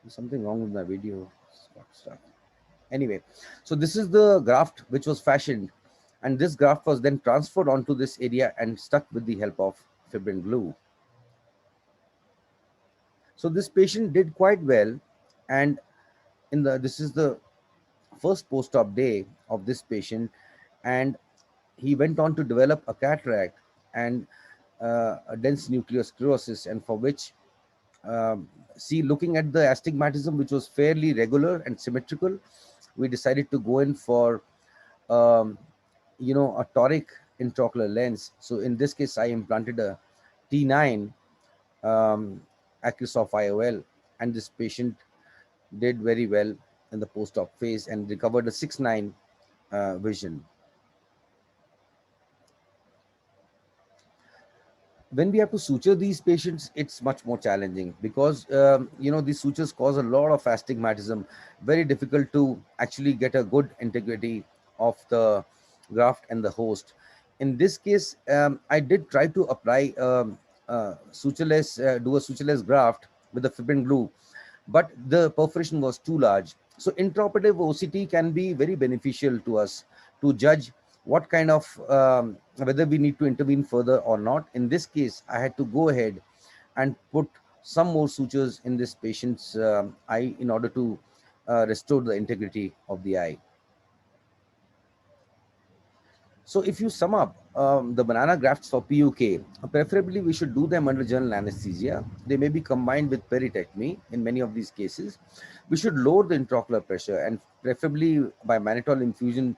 There's something wrong with my video. Anyway, so this is the graft which was fashioned And this graft was then transferred onto this area and stuck with the help of fibrin glue. So this patient did quite well, and this is the first post-op day of this patient, and he went on to develop a cataract and a dense nuclear sclerosis, and for which, looking at the astigmatism, which was fairly regular and symmetrical, we decided to go in for um, a toric intraocular lens. So in this case, I implanted a T9 Acrysof IOL, and this patient did very well in the post-op phase and recovered a 6/9 vision. When we have to suture these patients, it's much more challenging because these sutures cause a lot of astigmatism. Very difficult to actually get a good integrity of the graft and the host. In this case, I did try to apply sutureless, do a sutureless graft with the fibrin glue, but the perforation was too large. So intraoperative OCT can be very beneficial to us to judge what kind of whether we need to intervene further or not. In this case, I had to go ahead and put some more sutures in this patient's eye in order to restore the integrity of the eye. So if you sum up the banana grafts for PUK, preferably we should do them under general anesthesia. They may be combined with peritectomy in many of these cases. We should lower the intraocular pressure, and preferably by mannitol infusion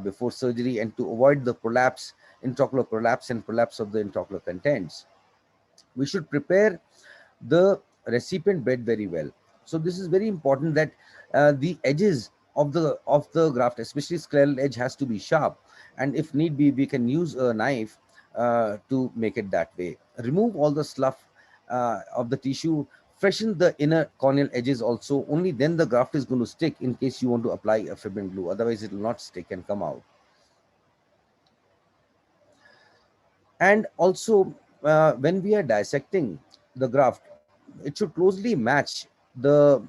before surgery, and to avoid the prolapse, intraocular prolapse and prolapse of the intraocular contents. We should prepare the recipient bed very well. So this is very important that the edges of the graft, especially scleral edge, has to be sharp, and if need be, we can use a knife to make it that way. Remove all the slough of the tissue, freshen the inner corneal edges also. Only then the graft is going to stick, in case you want to apply a fibrin glue, otherwise it will not stick and come out. And also, when we are dissecting the graft, it should closely match the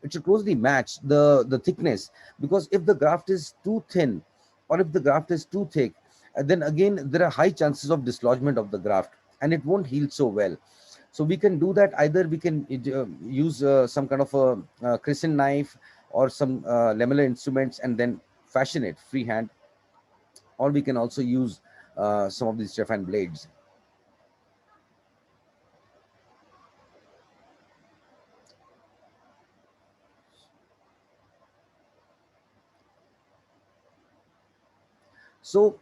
the thickness, because if the graft is too thin or if the graft is too thick, then again there are high chances of dislodgement of the graft and it won't heal so well. So we can do that, either we can use some kind of a crescent knife or some lamellar instruments and then fashion it freehand, or we can also use some of these Stefan blades. So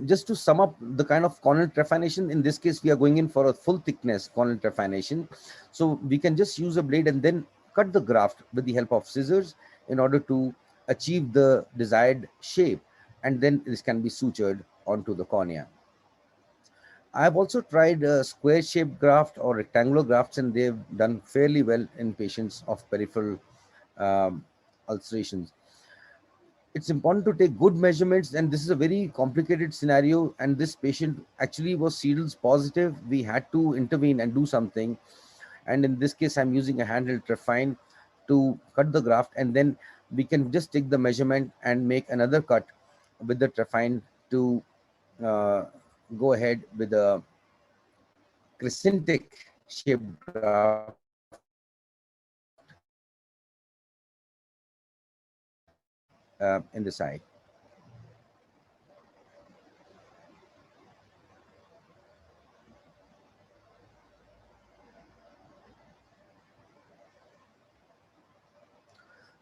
just to sum up the kind of corneal trephination, in this case we are going in for a full thickness corneal trephination. So we can just use a blade and then cut the graft with the help of scissors in order to achieve the desired shape, and then this can be sutured onto the cornea. I have also tried square shaped graft or rectangular grafts, and they've done fairly well in patients of peripheral ulcerations. It's important to take good measurements, and this is a very complicated scenario, and this patient actually was Seedles positive. We had to intervene and do something, and in this case I'm using a handheld trephine to cut the graft, and then we can just take the measurement and make another cut with the trephine to go ahead with a crescentic shaped graft in this eye.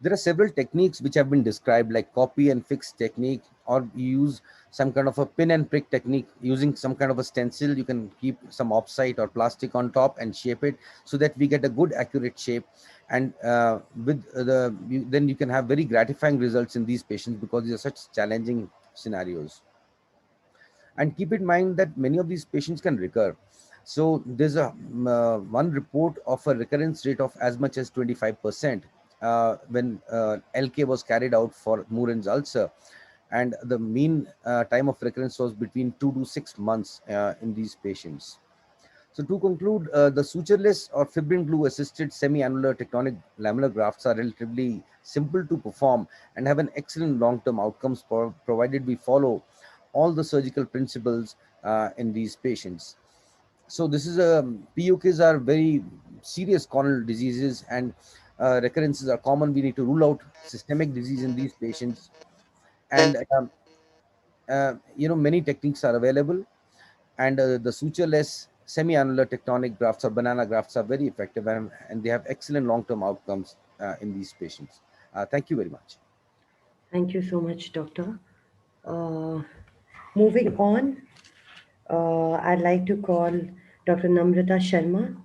There are several techniques which have been described, like copy and fix technique, or use some kind of a pin and prick technique. Using some kind of a stencil, you can keep some offsite or plastic on top and shape it so that we get a good accurate shape. And then you can have very gratifying results in these patients, because these are such challenging scenarios. And keep in mind that many of these patients can recur. So there's a one report of a recurrence rate of as much as 25% when LK was carried out for Murin's ulcer, and the mean time of recurrence was between 2 to 6 months in these patients. So to conclude, the sutureless or fibrin glue assisted semi-annular tectonic lamellar grafts are relatively simple to perform and have an excellent long-term outcomes provided we follow all the surgical principles in these patients. So this is a PUKs are very serious corneal diseases, and recurrences are common. We need to rule out systemic disease in these patients, and many techniques are available, and the sutureless semi-annular tectonic grafts or banana grafts are very effective, and they have excellent long-term outcomes in these patients. Thank you very much. Thank you so much, Doctor. Moving on, I'd like to call Dr. Namrata Sharma.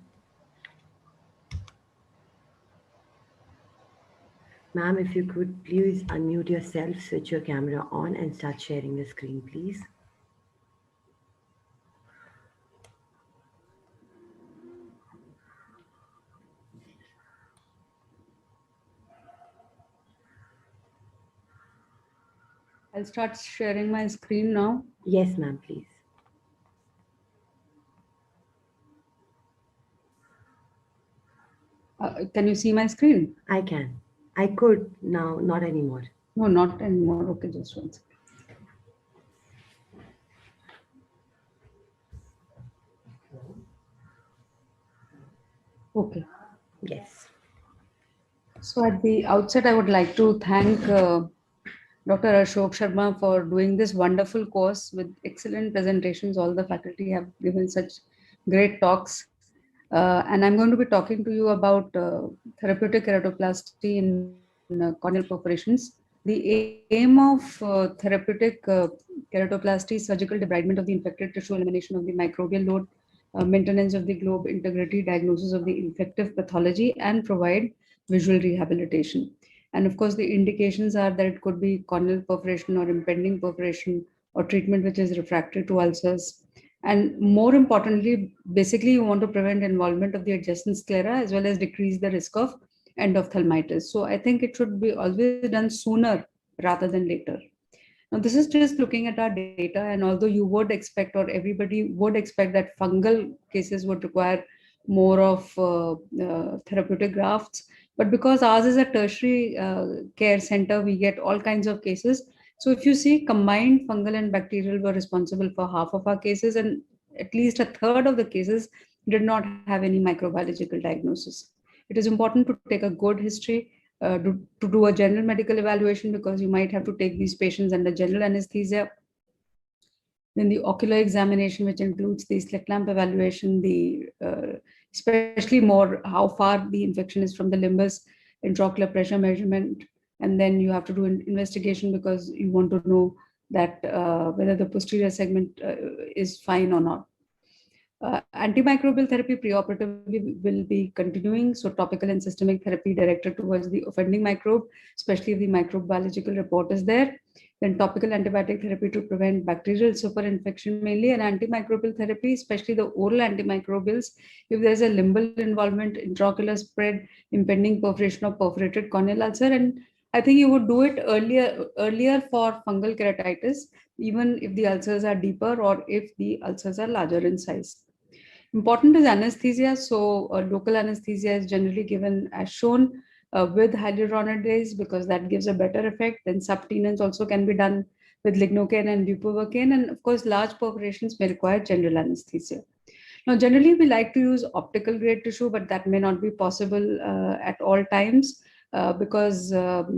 Ma'am, if you could please unmute yourself, switch your camera on, and start sharing your screen, please. I'll start sharing my screen now. Yes, ma'am, please. Can you see my screen? I can. I could now, not anymore. No, not anymore. Okay, just one second. Okay. Yes. So at the outset, I would like to thank Dr. Ashok Sharma for doing this wonderful course with excellent presentations. All the faculty have given such great talks. And I'm going to be talking to you about therapeutic keratoplasty in corneal perforations. The aim of therapeutic keratoplasty is surgical debridement of the infected tissue, elimination of the microbial load, maintenance of the globe integrity, diagnosis of the infective pathology, and provide visual rehabilitation. And of course, the indications are that it could be corneal perforation or impending perforation or treatment which is refractory to ulcers. And more importantly, basically, you want to prevent involvement of the adjacent sclera as well as decrease the risk of endophthalmitis. So I think it should be always done sooner rather than later. Now, this is just looking at our data, and although you would expect, or everybody would expect, that fungal cases would require more of therapeutic grafts, but because ours is a tertiary care center, we get all kinds of cases. So if you see, combined fungal and bacterial were responsible for half of our cases, and at least a third of the cases did not have any microbiological diagnosis. It is important to take a good history, to do a general medical evaluation, because you might have to take these patients under general anesthesia. Then the ocular examination, which includes the slit lamp evaluation, the especially more how far the infection is from the limbus, intraocular pressure measurement, and then you have to do an investigation because you want to know that whether the posterior segment is fine or not. Antimicrobial therapy preoperatively will be continuing. So topical and systemic therapy directed towards the offending microbe, especially if the microbiological report is there. Then topical antibiotic therapy to prevent bacterial superinfection mainly, and antimicrobial therapy, especially the oral antimicrobials, if there's a limbal involvement, intraocular spread, impending perforation or perforated corneal ulcer. And I think you would do it earlier for fungal keratitis, even if the ulcers are deeper or if the ulcers are larger in size. Important is anesthesia. So local anesthesia is generally given as shown with hyaluronidase because that gives a better effect. Then subtenons also can be done with lignocaine and bupivacaine. And of course, large perforations may require general anesthesia. Now, generally, we like to use optical grade tissue, but that may not be possible at all times because of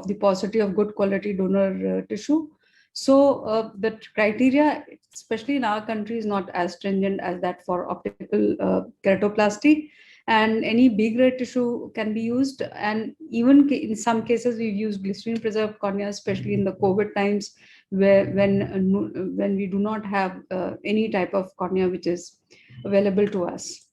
the paucity of good quality donor tissue. So the criteria, especially in our country, is not as stringent as that for optical keratoplasty. And any B grade tissue can be used. And even in some cases, we've used glycerine preserved cornea, especially in the COVID times, when we do not have any type of cornea which is available to us.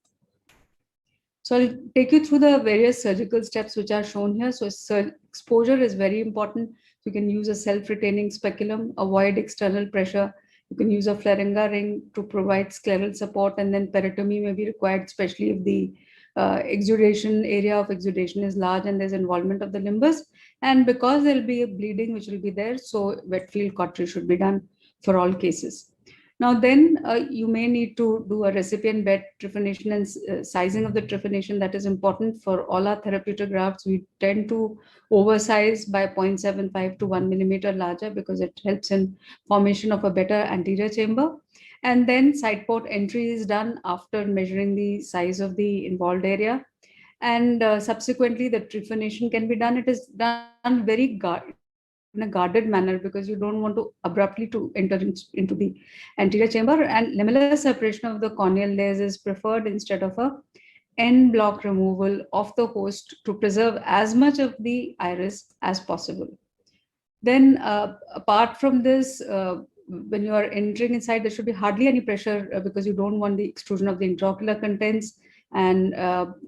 So I'll take you through the various surgical steps which are shown here. So exposure is very important. You can use a self-retaining speculum, avoid external pressure. You can use a Flarenga ring to provide scleral support, and then peritomy may be required, especially if the exudation area of exudation is large and there's involvement of the limbus. And because there'll be a bleeding which will be there, so wet field cautery should be done for all cases. Now then you may need to do a recipient bed trephination and sizing of the trephination. That is important for all our therapeutic grafts. We tend to oversize by 0.75 to 1 millimeter larger because it helps in formation of a better anterior chamber. And then side port entry is done after measuring the size of the involved area. And subsequently the trephination can be done. It is done very in a guarded manner because you don't want to abruptly to enter into the anterior chamber, and lamellar separation of the corneal layers is preferred instead of a en bloc removal of the host to preserve as much of the iris as possible. Then apart from this, when you are entering inside, there should be hardly any pressure because you don't want the extrusion of the intraocular contents. And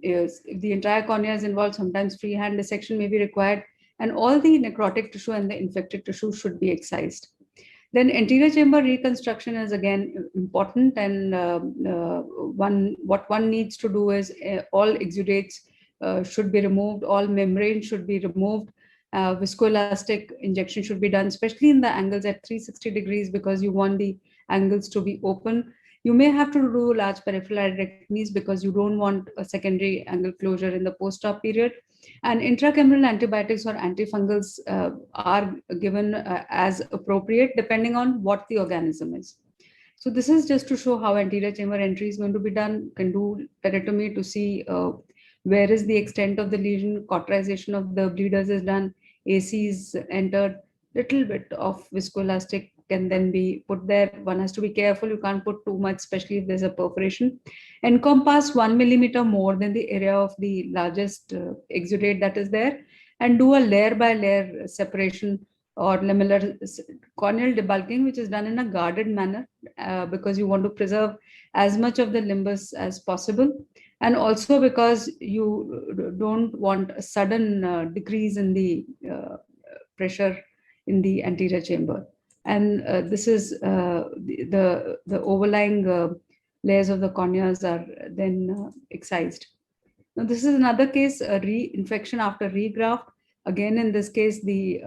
if the entire cornea is involved, sometimes freehand dissection may be required, and all the necrotic tissue and the infected tissue should be excised. Then anterior chamber reconstruction is again important, and what one needs to do is all exudates should be removed, all membrane should be removed. Viscoelastic injection should be done, especially in the angles at 360 degrees because you want the angles to be open. You may have to do large peripheral iridectomies because you don't want a secondary angle closure in the post-op period. And intracameral antibiotics or antifungals are given as appropriate depending on what the organism is. So this is just to show how anterior chamber entry is going to be done. You can do peritomy to see where is the extent of the lesion. Cauterization of the bleeders is done. AC is entered. Little bit of viscoelastic can then be put there. One has to be careful. You can't put too much, especially if there's a perforation. Encompass 1 millimeter more than the area of the largest exudate that is there, and do a layer by layer separation or lamellar corneal debulking, which is done in a guarded manner because you want to preserve as much of the limbus as possible, and also because you don't want a sudden decrease in the pressure in the anterior chamber. And this is the overlying layers of the corneas are then excised. Now this is another case, a reinfection after regraft. Again, in this case, the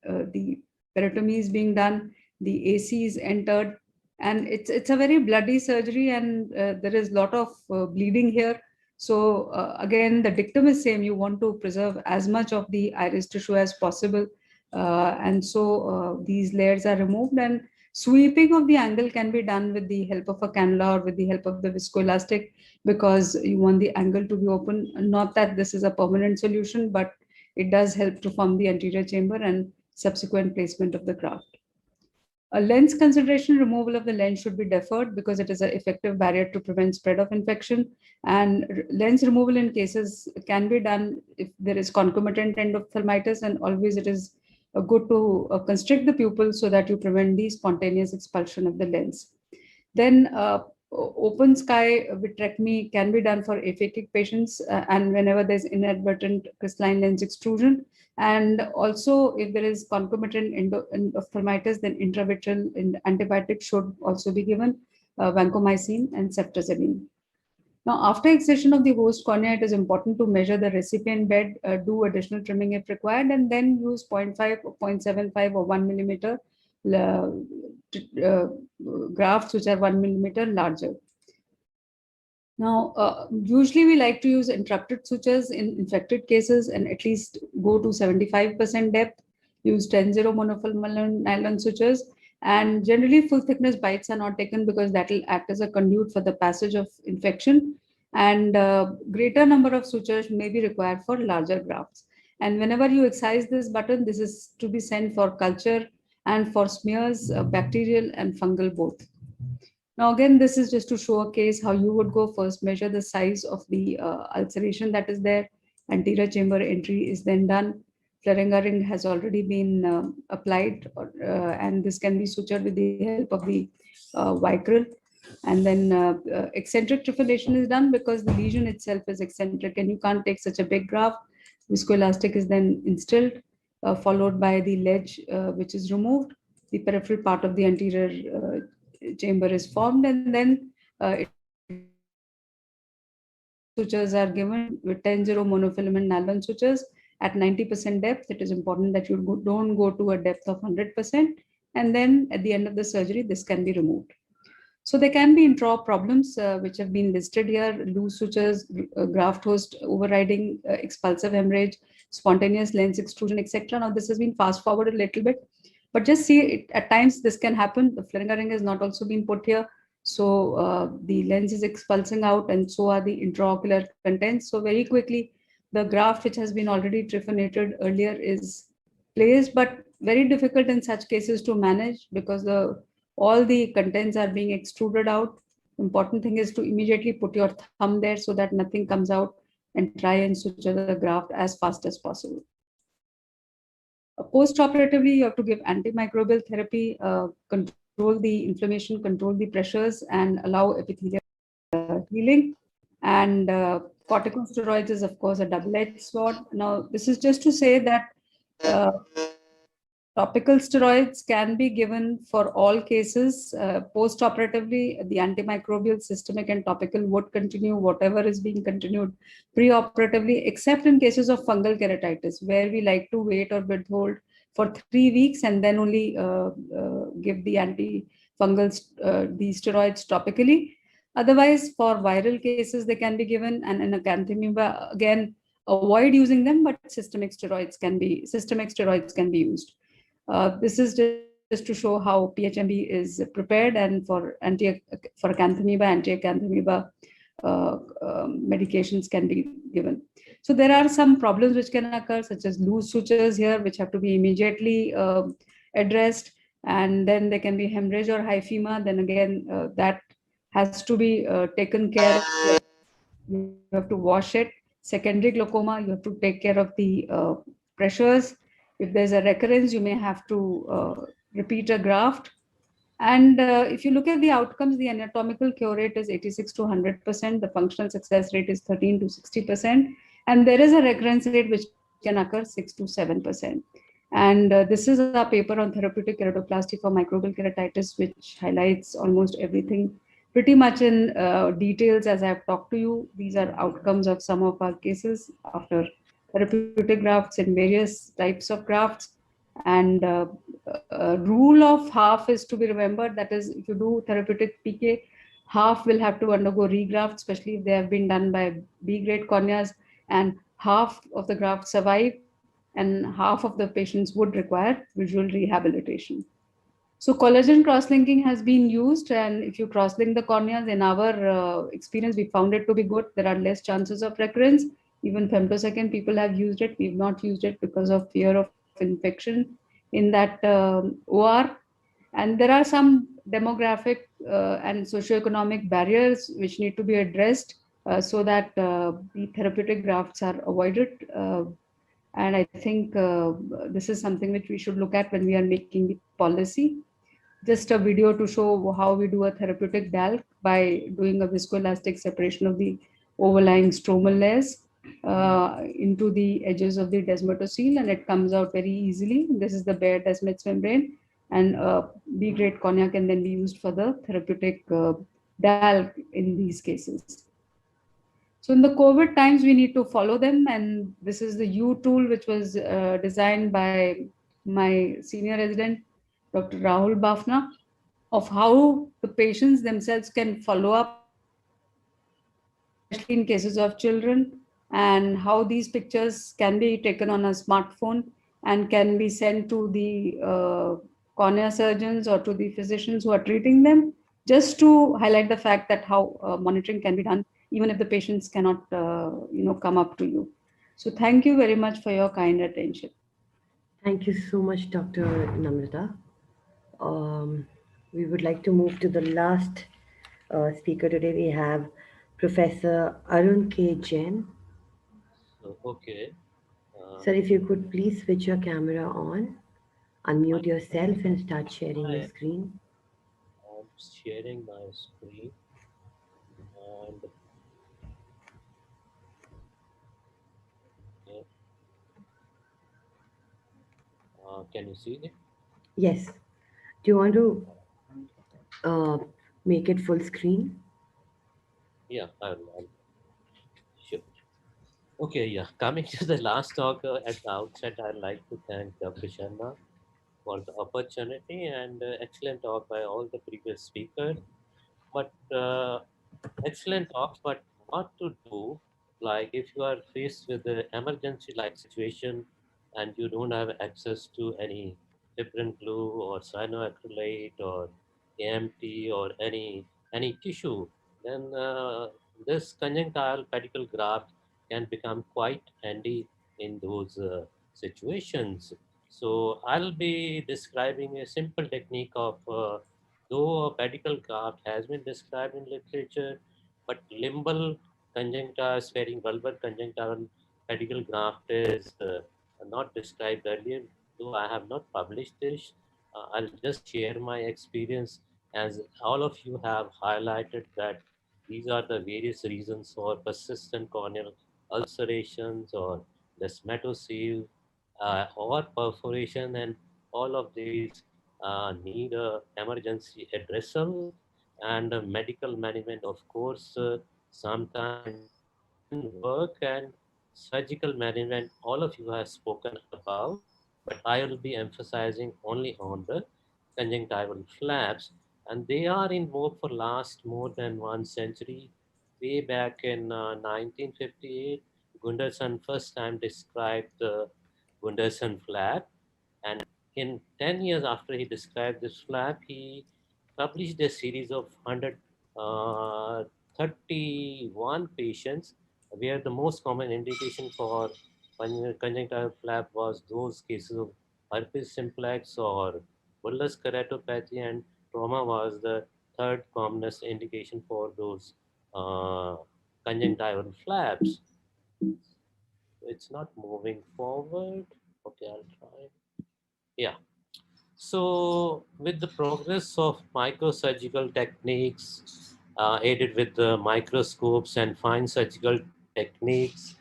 peritomy is being done, the AC is entered, and it's a very bloody surgery, and there is a lot of bleeding here. So again, the dictum is same. You want to preserve as much of the iris tissue as possible. And so these layers are removed, and sweeping of the angle can be done with the help of a cannula or with the help of the viscoelastic because you want the angle to be open. Not that this is a permanent solution, but it does help to form the anterior chamber and subsequent placement of the graft. A lens consideration, removal of the lens should be deferred because it is an effective barrier to prevent spread of infection. And lens removal in cases can be done if there is concomitant endophthalmitis, and always it is good to constrict the pupil so that you prevent the spontaneous expulsion of the lens. Then open sky vitrectomy can be done for aphakic patients and whenever there's inadvertent crystalline lens extrusion. And also if there is concomitant endophthalmitis, then intravitreal antibiotics should also be given, vancomycin and ceftazidime. Now, after excision of the host cornea, it is important to measure the recipient bed, do additional trimming if required, and then use 0.5 or 0.75 or 1 millimeter grafts which are 1 millimeter larger. Now, usually we like to use interrupted sutures in infected cases and at least go to 75% depth, use 10-0 monofilament nylon sutures, and generally full thickness bites are not taken because that will act as a conduit for the passage of infection, and greater number of sutures may be required for larger grafts. And whenever you excise this button, this is to be sent for culture and for smears, bacterial and fungal both. Now again, this is just to show a case how you would go first, measure the size of the ulceration that is there, anterior chamber entry is then done. Flarenga ring has already been applied, and this can be sutured with the help of the Vicryl. And then eccentric trephination is done because the lesion itself is eccentric and you can't take such a big graft. Viscoelastic is then instilled, followed by the ledge, which is removed. The peripheral part of the anterior chamber is formed, and then sutures are given with 10-0 monofilament nylon sutures at 90% depth. It is important that you don't go to a depth of 100%. And then at the end of the surgery, this can be removed. So there can be intra problems which have been listed here: loose sutures, graft host overriding, expulsive hemorrhage, spontaneous lens extrusion, etc. Now this has been fast forwarded a little bit, but just see it, at times this can happen. The Flinga ring has not also been put here. So the lens is expulsing out, and so are the intraocular contents. So very quickly, the graft which has been already triphinated earlier is placed, but very difficult in such cases to manage because all the contents are being extruded out. Important thing is to immediately put your thumb there so that nothing comes out, and try and suture the graft as fast as possible. Post-operatively, you have to give antimicrobial therapy, control the inflammation, control the pressures, and allow epithelial healing. And corticosteroids is, of course, a double-edged sword. Now, this is just to say that topical steroids can be given for all cases. Post-operatively, the antimicrobial, systemic, and topical would continue whatever is being continued pre-operatively, except in cases of fungal keratitis, where we like to wait or withhold for 3 weeks and then only give the antifungal, the steroids topically. Otherwise, for viral cases, they can be given, and in acanthamoeba, again, avoid using them, but systemic steroids can be used. This is just to show how PHMB is prepared, and for acanthamoeba, anti-acanthamoeba medications can be given. So there are some problems which can occur, such as loose sutures here, which have to be immediately addressed, and then there can be hemorrhage or hyphema. Then again, that has to be taken care of. You have to wash it. Secondary glaucoma, you have to take care of the pressures. If there's a recurrence, you may have to repeat a graft. And if you look at the outcomes, the anatomical cure rate is 86 to 100%. The functional success rate is 13 to 60%. And there is a recurrence rate which can occur 6 to 7%. And this is a paper on therapeutic keratoplasty for microbial keratitis, which highlights almost everything pretty much in details as I've talked to you. These are outcomes of some of our cases after therapeutic grafts and various types of grafts. And rule of half is to be remembered. That is, if you do therapeutic PK, half will have to undergo regraft, especially if they have been done by B-grade corneas, and half of the grafts survive, and half of the patients would require visual rehabilitation. So collagen cross-linking has been used, and if you cross-link the corneas, in our experience, we found it to be good. There are less chances of recurrence. Even femtosecond people have used it. We've not used it because of fear of infection in that OR. And there are some demographic and socioeconomic barriers which need to be addressed so that the therapeutic grafts are avoided. And I think this is something which we should look at when we are making the policy. Just a video to show how we do a therapeutic DALC by doing a viscoelastic separation of the overlying stromal layers into the edges of the desmotocele, and it comes out very easily. This is the bare Descemet's membrane, and B-grade cornea can then be used for the therapeutic DALC in these cases. So in the COVID times, we need to follow them, and this is the U tool, which was designed by my senior resident, Dr. Rahul Bafna, of how the patients themselves can follow up, especially in cases of children, and how these pictures can be taken on a smartphone and can be sent to the cornea surgeons or to the physicians who are treating them, just to highlight the fact that how monitoring can be done, even if the patients cannot come up to you. So thank you very much for your kind attention. Thank you so much, Dr. Namrata. We would like to move to the last speaker today. We have Professor Arun K. Jain. Okay. Sir, if you could please switch your camera on, unmute yourself and start sharing your screen. I'm sharing my screen, and can you see it? Yes. Do you want to make it full screen? Yeah, I'll sure. Okay, yeah. Coming to the last talk at the outset, I'd like to thank Dr. Sharma for the opportunity and excellent talk by all the previous speakers. But excellent talks. But what to do? Like if you are faced with an emergency-like situation and you don't have access to any fibrin glue or cyanoacrylate or AMT or any tissue, then this conjunctival pedicle graft can become quite handy in those situations. So I'll be describing a simple technique of though a pedicle graft has been described in literature, but limbal conjunctival sparing bulbar conjunctival pedicle graft is not described earlier, though I have not published this. I'll just share my experience as all of you have highlighted that these are the various reasons for persistent corneal ulcerations or desmetocele or perforation, and all of these need a emergency addressal and medical management, of course. Sometimes work and surgical management, all of you have spoken about, but I will be emphasizing only on the conjunctival flaps, and they are in vogue for last more than 1 century. Way back in 1958, Gunderson first time described the Gunderson flap, and in 10 years after he described this flap, he published a series of 131 patients where the most common indication for conjunctival flap was those cases of herpes simplex or bullous keratopathy, and trauma was the third commonest indication for those uh, conjunctival flaps. It's not moving forward. Okay, I'll try. Yeah. So, with the progress of microsurgical techniques, aided with the microscopes and fine surgical techniques,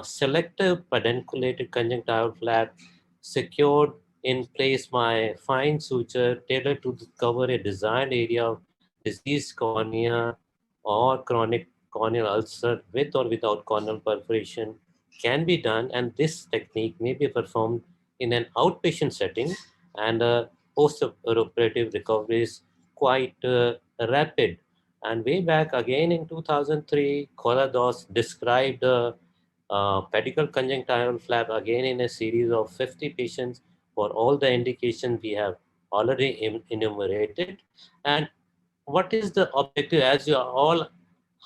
selective pedunculated conjunctival flap secured in place by fine suture tailored to cover a desired area of diseased cornea or chronic corneal ulcer with or without corneal perforation can be done, and this technique may be performed in an outpatient setting, and post-operative recovery is quite rapid. And way back again in 2003, Colados described the pedicle conjunctival flap again in a series of 50 patients for all the indications we have already enumerated. And what is the objective? As you all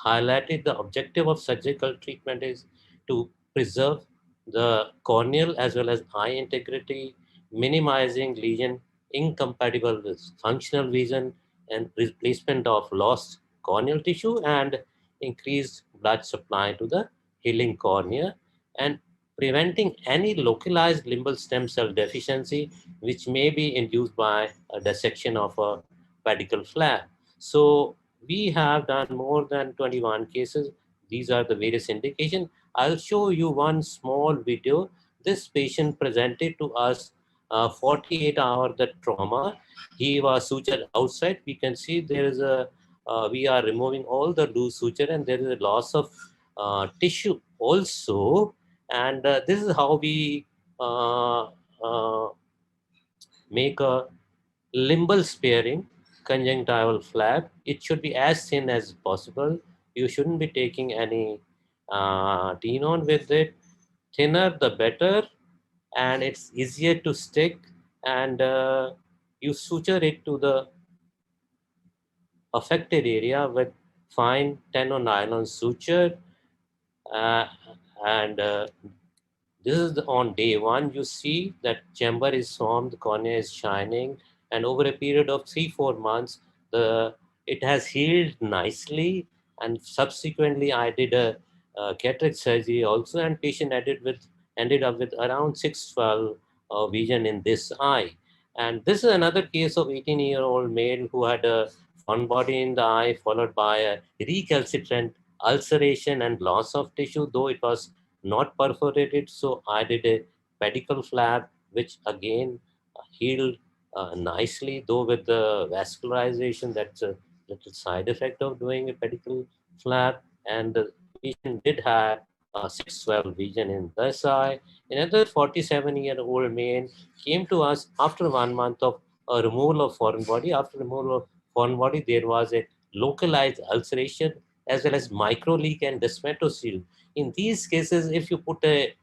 highlighted, the objective of surgical treatment is to preserve the corneal as well as eye integrity, minimizing lesion incompatible with functional vision, and replacement of lost corneal tissue, and increased blood supply to the healing cornea, and preventing any localized limbal stem cell deficiency which may be induced by a dissection of a pedicle flap. So we have done more than 21 cases. These are the various indications. I'll show you one small video. This patient presented to us 48 hour the trauma. He was sutured outside. We can see there is a, we are removing all the loose suture, and there is a loss of tissue also. And this is how we uh, make a limbal sparing conjunctival flap. It should be as thin as possible. You shouldn't be taking any Denon with it. Thinner the better, and it's easier to stick, and you suture it to the affected area with fine 10 or nylon suture, uh, and this is on day one. You see that chamber is formed, the cornea is shining, and over a period of 3-4 months, it has healed nicely. And subsequently, I did a cataract surgery also, and patient ended up with around 612 vision in this eye. And this is another case of 18-year-old male who had a foreign body in the eye, followed by a recalcitrant ulceration and loss of tissue, though it was not perforated. So I did a pedicle flap, which again healed nicely, though with the vascularization. That's a little side effect of doing a pedicle flap. And the patient did have 612 vision in this eye. Another 47-year-old man came to us after 1 month of removal of foreign body. After removal of foreign body, there was a localized ulceration as well as micro leak and desmetoshield. In these cases, if you put a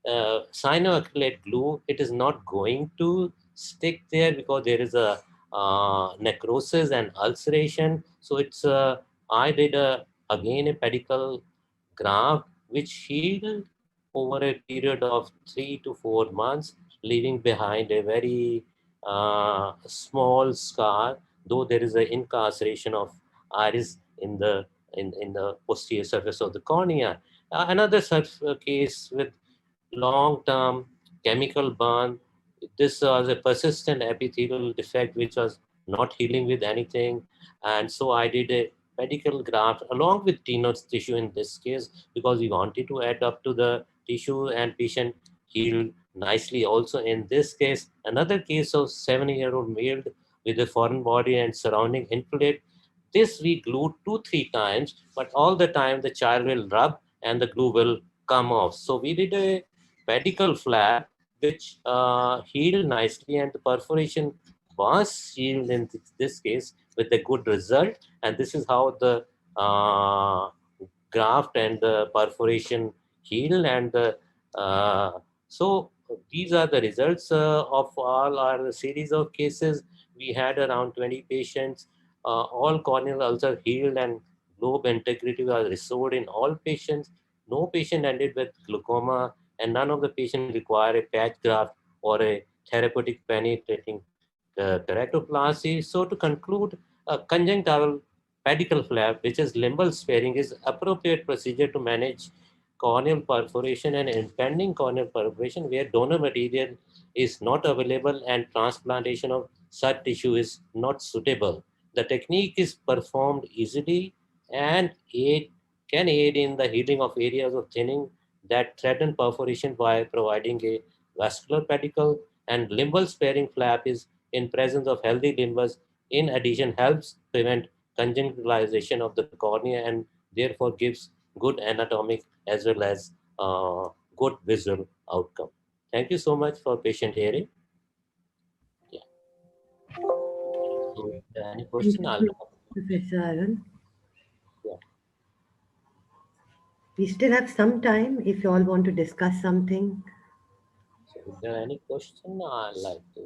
cyanoacrylate glue, it is not going to stick there because there is a necrosis and ulceration. So I did again a pedicle graft which healed over a period of 3 to 4 months, leaving behind a very small scar, though there is an incarceration of iris in the posterior surface of the cornea. Another such case with long-term chemical burn. This was a persistent epithelial defect which was not healing with anything. And so I did a pedicle graft along with Teno's tissue in this case because we wanted to add up to the tissue and patient healed nicely. Also in this case, another case of 7-year-old male with a foreign body and surrounding inflate. This we glued 2-3 times, but all the time the child will rub and the glue will come off. So we did a pedicle flap which healed nicely, and the perforation was healed in this case with a good result. And this is how the graft and the perforation healed. And so these are the results of all our series of cases. We had around 20 patients. All corneal ulcers healed and lobe integrity was restored in all patients. No patient ended with glaucoma, and none of the patients require a patch graft or a therapeutic penetrating keratoplasty. So to conclude, a conjunctival pedicle flap, which is limbal sparing, is appropriate procedure to manage corneal perforation and impending corneal perforation where donor material is not available and transplantation of such tissue is not suitable. The technique is performed easily and can aid in the healing of areas of thinning that threaten perforation by providing a vascular pedicle, and limbal sparing flap is in presence of healthy limbus. In addition, helps prevent conjunctivalization of the cornea and therefore gives good anatomic as well as good visual outcome. Thank you so much for patient hearing. Yeah. So, any question? Thank you, Professor Arun. Yeah. We still have some time if you all want to discuss something. So, is there any question? I'd like to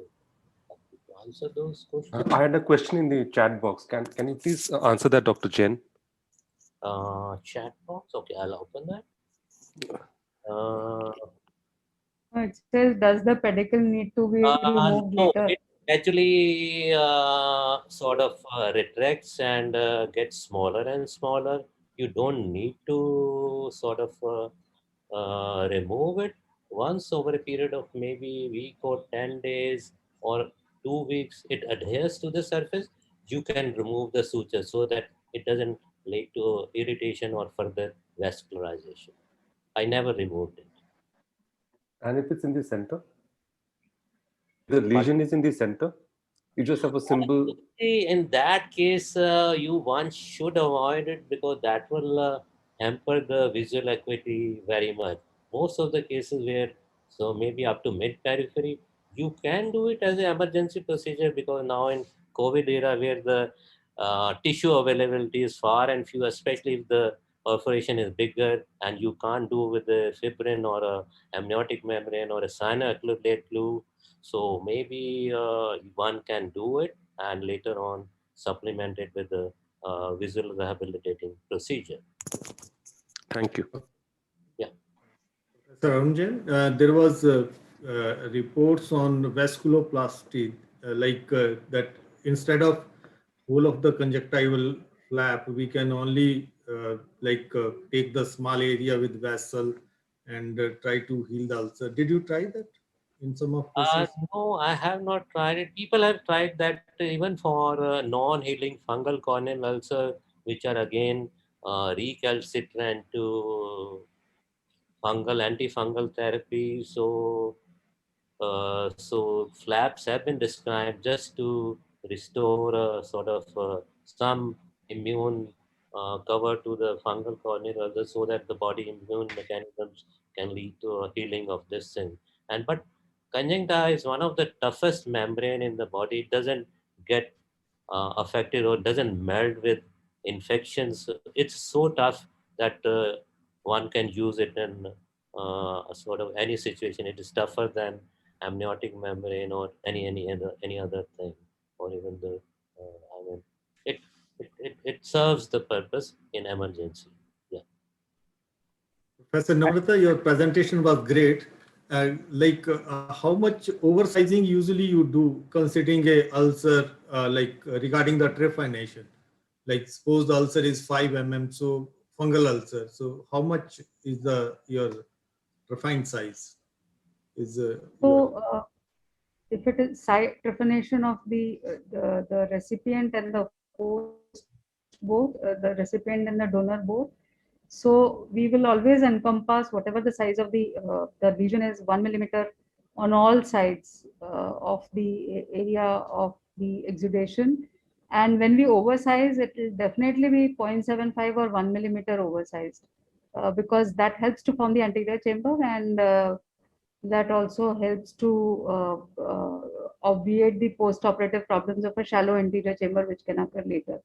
answer those questions. I had a question in the chat box. Can you please answer that, Dr. Jain? Chat box. Okay, I'll open that. It says, does the pedicle need to be removed No, later? it actually sort of retracts and gets smaller and smaller. You don't need to sort of remove it. Once over a period of maybe a week or 10 days or 2 weeks, it adheres to the surface. You can remove the suture so that it doesn't lead to irritation or further vascularization. I never removed it. And if it's in the center? The lesion is in the center? You just have a symbol. In that case, one should avoid it because that will hamper the visual acuity very much. Most of the cases where, so maybe up to mid periphery, you can do it as an emergency procedure because now in COVID era where the tissue availability is far and few, especially if the perforation is bigger and you can't do with the fibrin or a amniotic membrane or a cyanoacrylate glue. So maybe one can do it and later on supplement it with a visual rehabilitating procedure. Thank you. Yeah. Sir Arun Jain, there was reports on vasculoplasty, that instead of whole of the conjunctival flap, we can only take the small area with vessel and try to heal the ulcer. Did you try that in some of cases? No, I have not tried it. People have tried that even for non-healing fungal corneal ulcer, which are again recalcitrant to fungal antifungal therapy. So flaps have been described just to restore sort of some immune cover to the fungal corneal ulcer so that the body immune mechanisms can lead to a healing of this thing. But conjunctiva is one of the toughest membrane in the body. It doesn't get affected or doesn't melt with infections. It's so tough that one can use it in a sort of any situation. It is tougher than amniotic membrane or any other thing, or even the I mean, it, it serves the purpose in emergency. Yeah. Professor Namrata, your presentation was great. How much oversizing usually you do considering a ulcer, regarding the trephination? Like suppose the ulcer is 5 mm, so fungal ulcer. So how much is your refined size? Is So, if it is trepanation of the recipient and the host both, the recipient and the donor both, so we will always encompass whatever the size of the lesion is, 1 millimeter on all sides of the area of the exudation. And when we oversize, it will definitely be 0.75 or 1 millimeter oversized, because that helps to form the anterior chamber, and that also helps to obviate the post-operative problems of a shallow anterior chamber, which can occur later.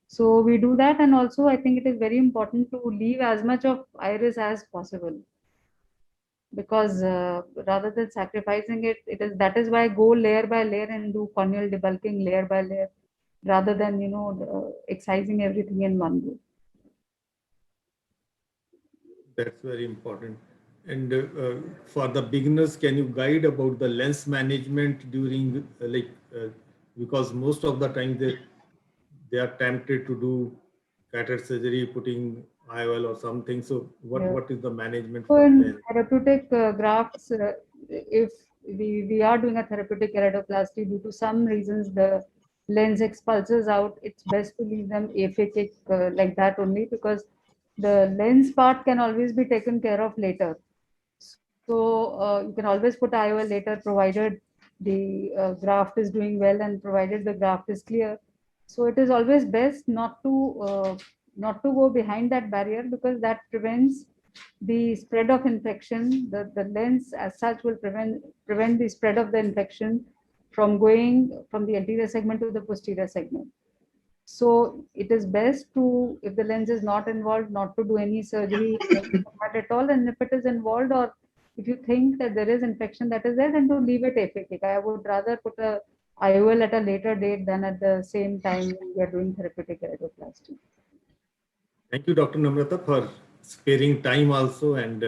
So we do that, and also I think it is very important to leave as much of iris as possible, because rather than sacrificing it, that is why I go layer by layer and do corneal debulking layer by layer, rather than excising everything in one go. That's very important. And for the beginners, can you guide about the lens management during because most of the time they are tempted to do cataract surgery, putting IOL or something. So what is the management So for in lens? therapeutic grafts, if we are doing a therapeutic keratoplasty, due to some reasons the lens expulses out, it's best to leave them aphakic like that only, because the lens part can always be taken care of later. So you can always put IOL later, provided the graft is doing well and provided the graft is clear. So it is always best not to go behind that barrier, because that prevents the spread of infection. The lens as such will prevent the spread of the infection from going from the anterior segment to the posterior segment. So it is best to, if the lens is not involved, not to do any surgery at all. And if it is involved, or if you think that there is infection that is there, then to leave it aphakic. I would rather put a IOL at a later date than at the same time when we are doing therapeutic keratoplasty. Thank you, Dr. Namrata, for sparing time also and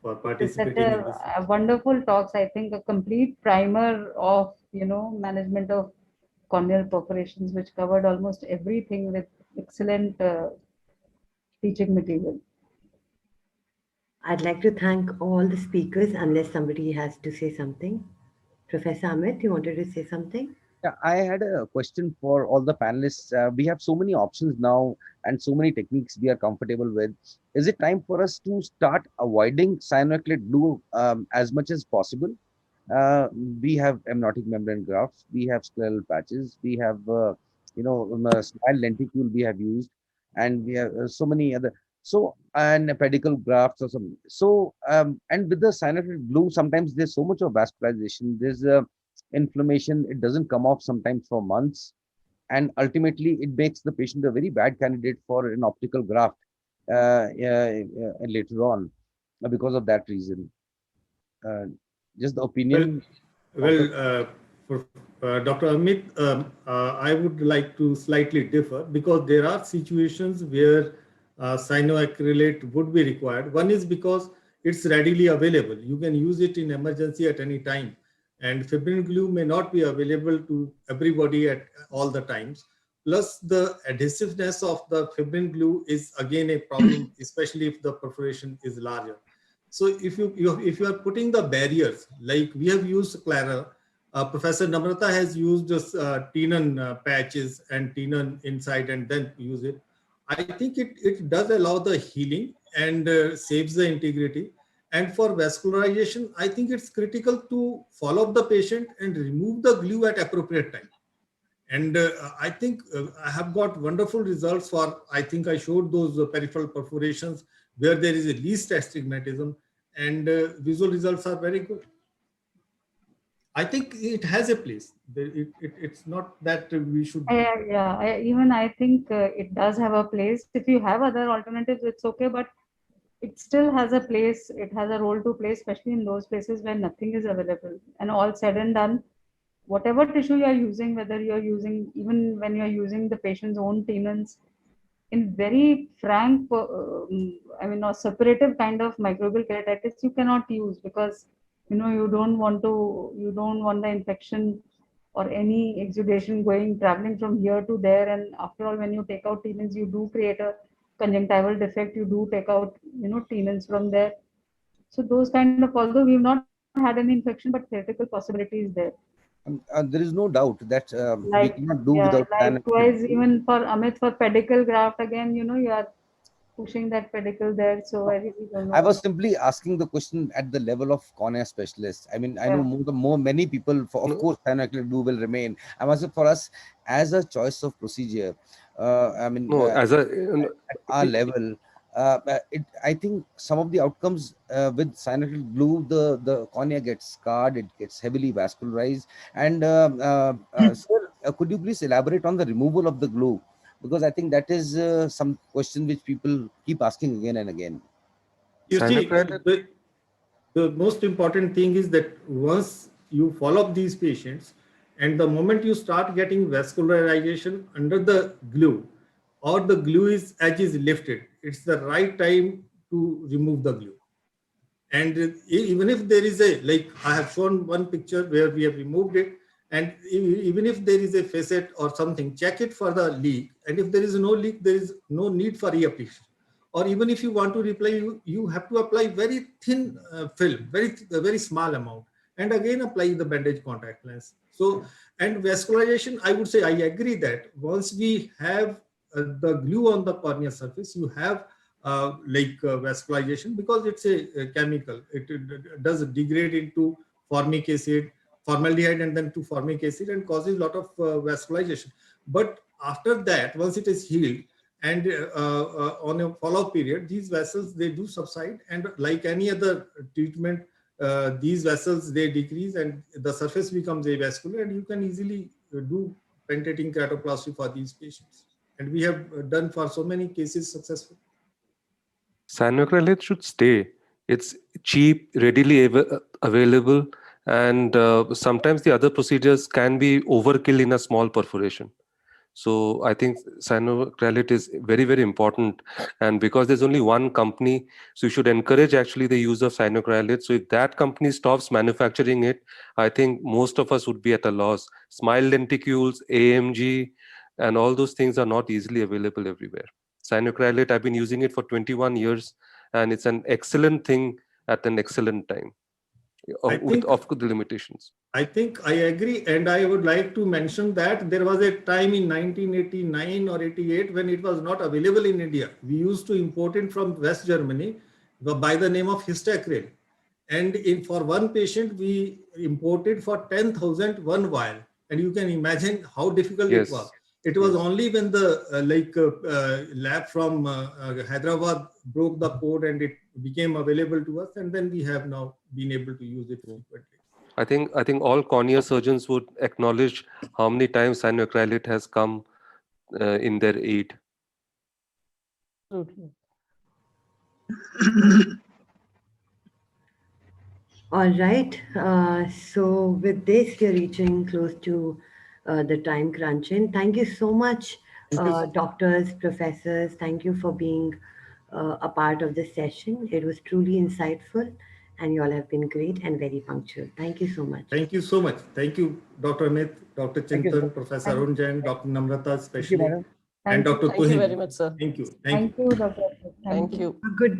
for participating in this. Wonderful talks. I think a complete primer of management of corneal perforations, which covered almost everything with excellent teaching material. I'd like to thank all the speakers, unless somebody has to say something. Professor Amit, you wanted to say something? Yeah, I had a question for all the panelists. We have so many options now and so many techniques we are comfortable with. Is it time for us to start avoiding cyanoacrylate glue as much as possible? We have amniotic membrane grafts, we have scleral patches, we have smile lenticule we have used, and we have so many other. So, and pedicle grafts or something. So, and with the cyanoacrylate glue, sometimes there's so much of vascularization. There's inflammation. It doesn't come off sometimes for months, and ultimately it makes the patient a very bad candidate for an optical graft later on because of that reason. Just the opinion. For Dr. Amit, I would like to slightly differ, because there are situations where cyanoacrylate would be required. One is because it's readily available. You can use it in emergency at any time. And fibrin glue may not be available to everybody at all the times. Plus, the adhesiveness of the fibrin glue is again a problem, especially if the perforation is larger. So if you are putting the barriers, like we have used Clara, Professor Namrata has used Tenon patches and Tenon inside and then use it. I think it does allow the healing and saves the integrity. And for vascularization, I think it's critical to follow up the patient and remove the glue at appropriate time. And I think I have got wonderful results for, I think I showed those peripheral perforations where there is a least astigmatism, and visual results are very good. I think it has a place. It's not that we should. Even I think it does have a place. If you have other alternatives, it's okay, but it still has a place. It has a role to play, especially in those places where nothing is available. And all said and done, whatever tissue you are using, whether you're using, even when you're using the patient's own tenons, in very frank, I mean, or separative kind of microbial keratitis, you cannot use because, you know, you don't want the infection or any exudation traveling from here to there. And after all, when you take out tenons, you do create a conjunctival defect. You do take out, you know, tenons from there. So those kind of, although we've not had any infection, but theoretical possibility is there. There is no doubt that we Like, cannot do without likewise, even for Amit, for pedicle graft, again, you know, you are pushing that pedicle there. So I really don't know. I was simply asking the question at the level of cornea specialists. I mean, I know many people, of course, cyanoacrylate glue will remain. I must say, for us, as a choice of procedure, I mean, at our level, I think some of the outcomes with cyanoacrylate glue, the cornea gets scarred, it gets heavily vascularized. And sir, could you please elaborate on the removal of the glue? Because I think that is some question which people keep asking again and again. You see, the most important thing is that once you follow up these patients, and the moment you start getting vascularization under the glue, or the glue edge is lifted, it's the right time to remove the glue. And even if there is like I have shown one picture where we have removed it, and even if there is a facet or something, check it for the leak. And if there is no leak, there is no need for reapplication. Or even if you want to reapply, you have to apply very thin film, very small amount, and again apply the bandage contact lens. So, and vascularization, I would say I agree that once we have the glue on the cornea surface, you have vascularization, because it's a chemical. It does degrade into formic acid, formaldehyde, and then to formic acid, and causes a lot of vascularization. But after that, once it is healed, and on a follow-up period, these vessels, they do subside, and like any other treatment, these vessels, they decrease and the surface becomes avascular, and you can easily do penetrating keratoplasty for these patients. And we have done for so many cases successful. Cyanoacrylate should stay. It's cheap, readily available, and sometimes the other procedures can be overkill in a small perforation. So I think cyanoacrylate is very, very important. And because there's only one company, so you should encourage actually the use of cyanoacrylate. So if that company stops manufacturing it, I think most of us would be at a loss. Smile lenticules, AMG, and all those things are not easily available everywhere. Cyanoacrylate, I've been using it for 21 years, and it's an excellent thing at an excellent time, of the limitations. I think I agree, and I would like to mention that there was a time in 1989 or 88 when it was not available in India. We used to import it from West Germany by the name of Histacryl, and for one patient we imported for 10,000 one vial, and you can imagine how difficult it was. It was only when the lab from Hyderabad broke the code and it became available to us, and then we have now been able to use it frequently. I think all cornea surgeons would acknowledge how many times cyanoacrylate has come in their aid. All right. So with this, we're reaching close to the time crunching. Thank you so much, doctors, professors. Thank you for being a part of this session. It was truly insightful, and you all have been great and very punctual. Thank you so much. Thank you so much. Thank you, Dr. Amit, Dr. Chintan, Professor Arun Jain, Dr. Namrata, especially, and Dr. Tuhin. Thank you very much, sir. Thank you. Thank you, Dr. Thank you. A good day.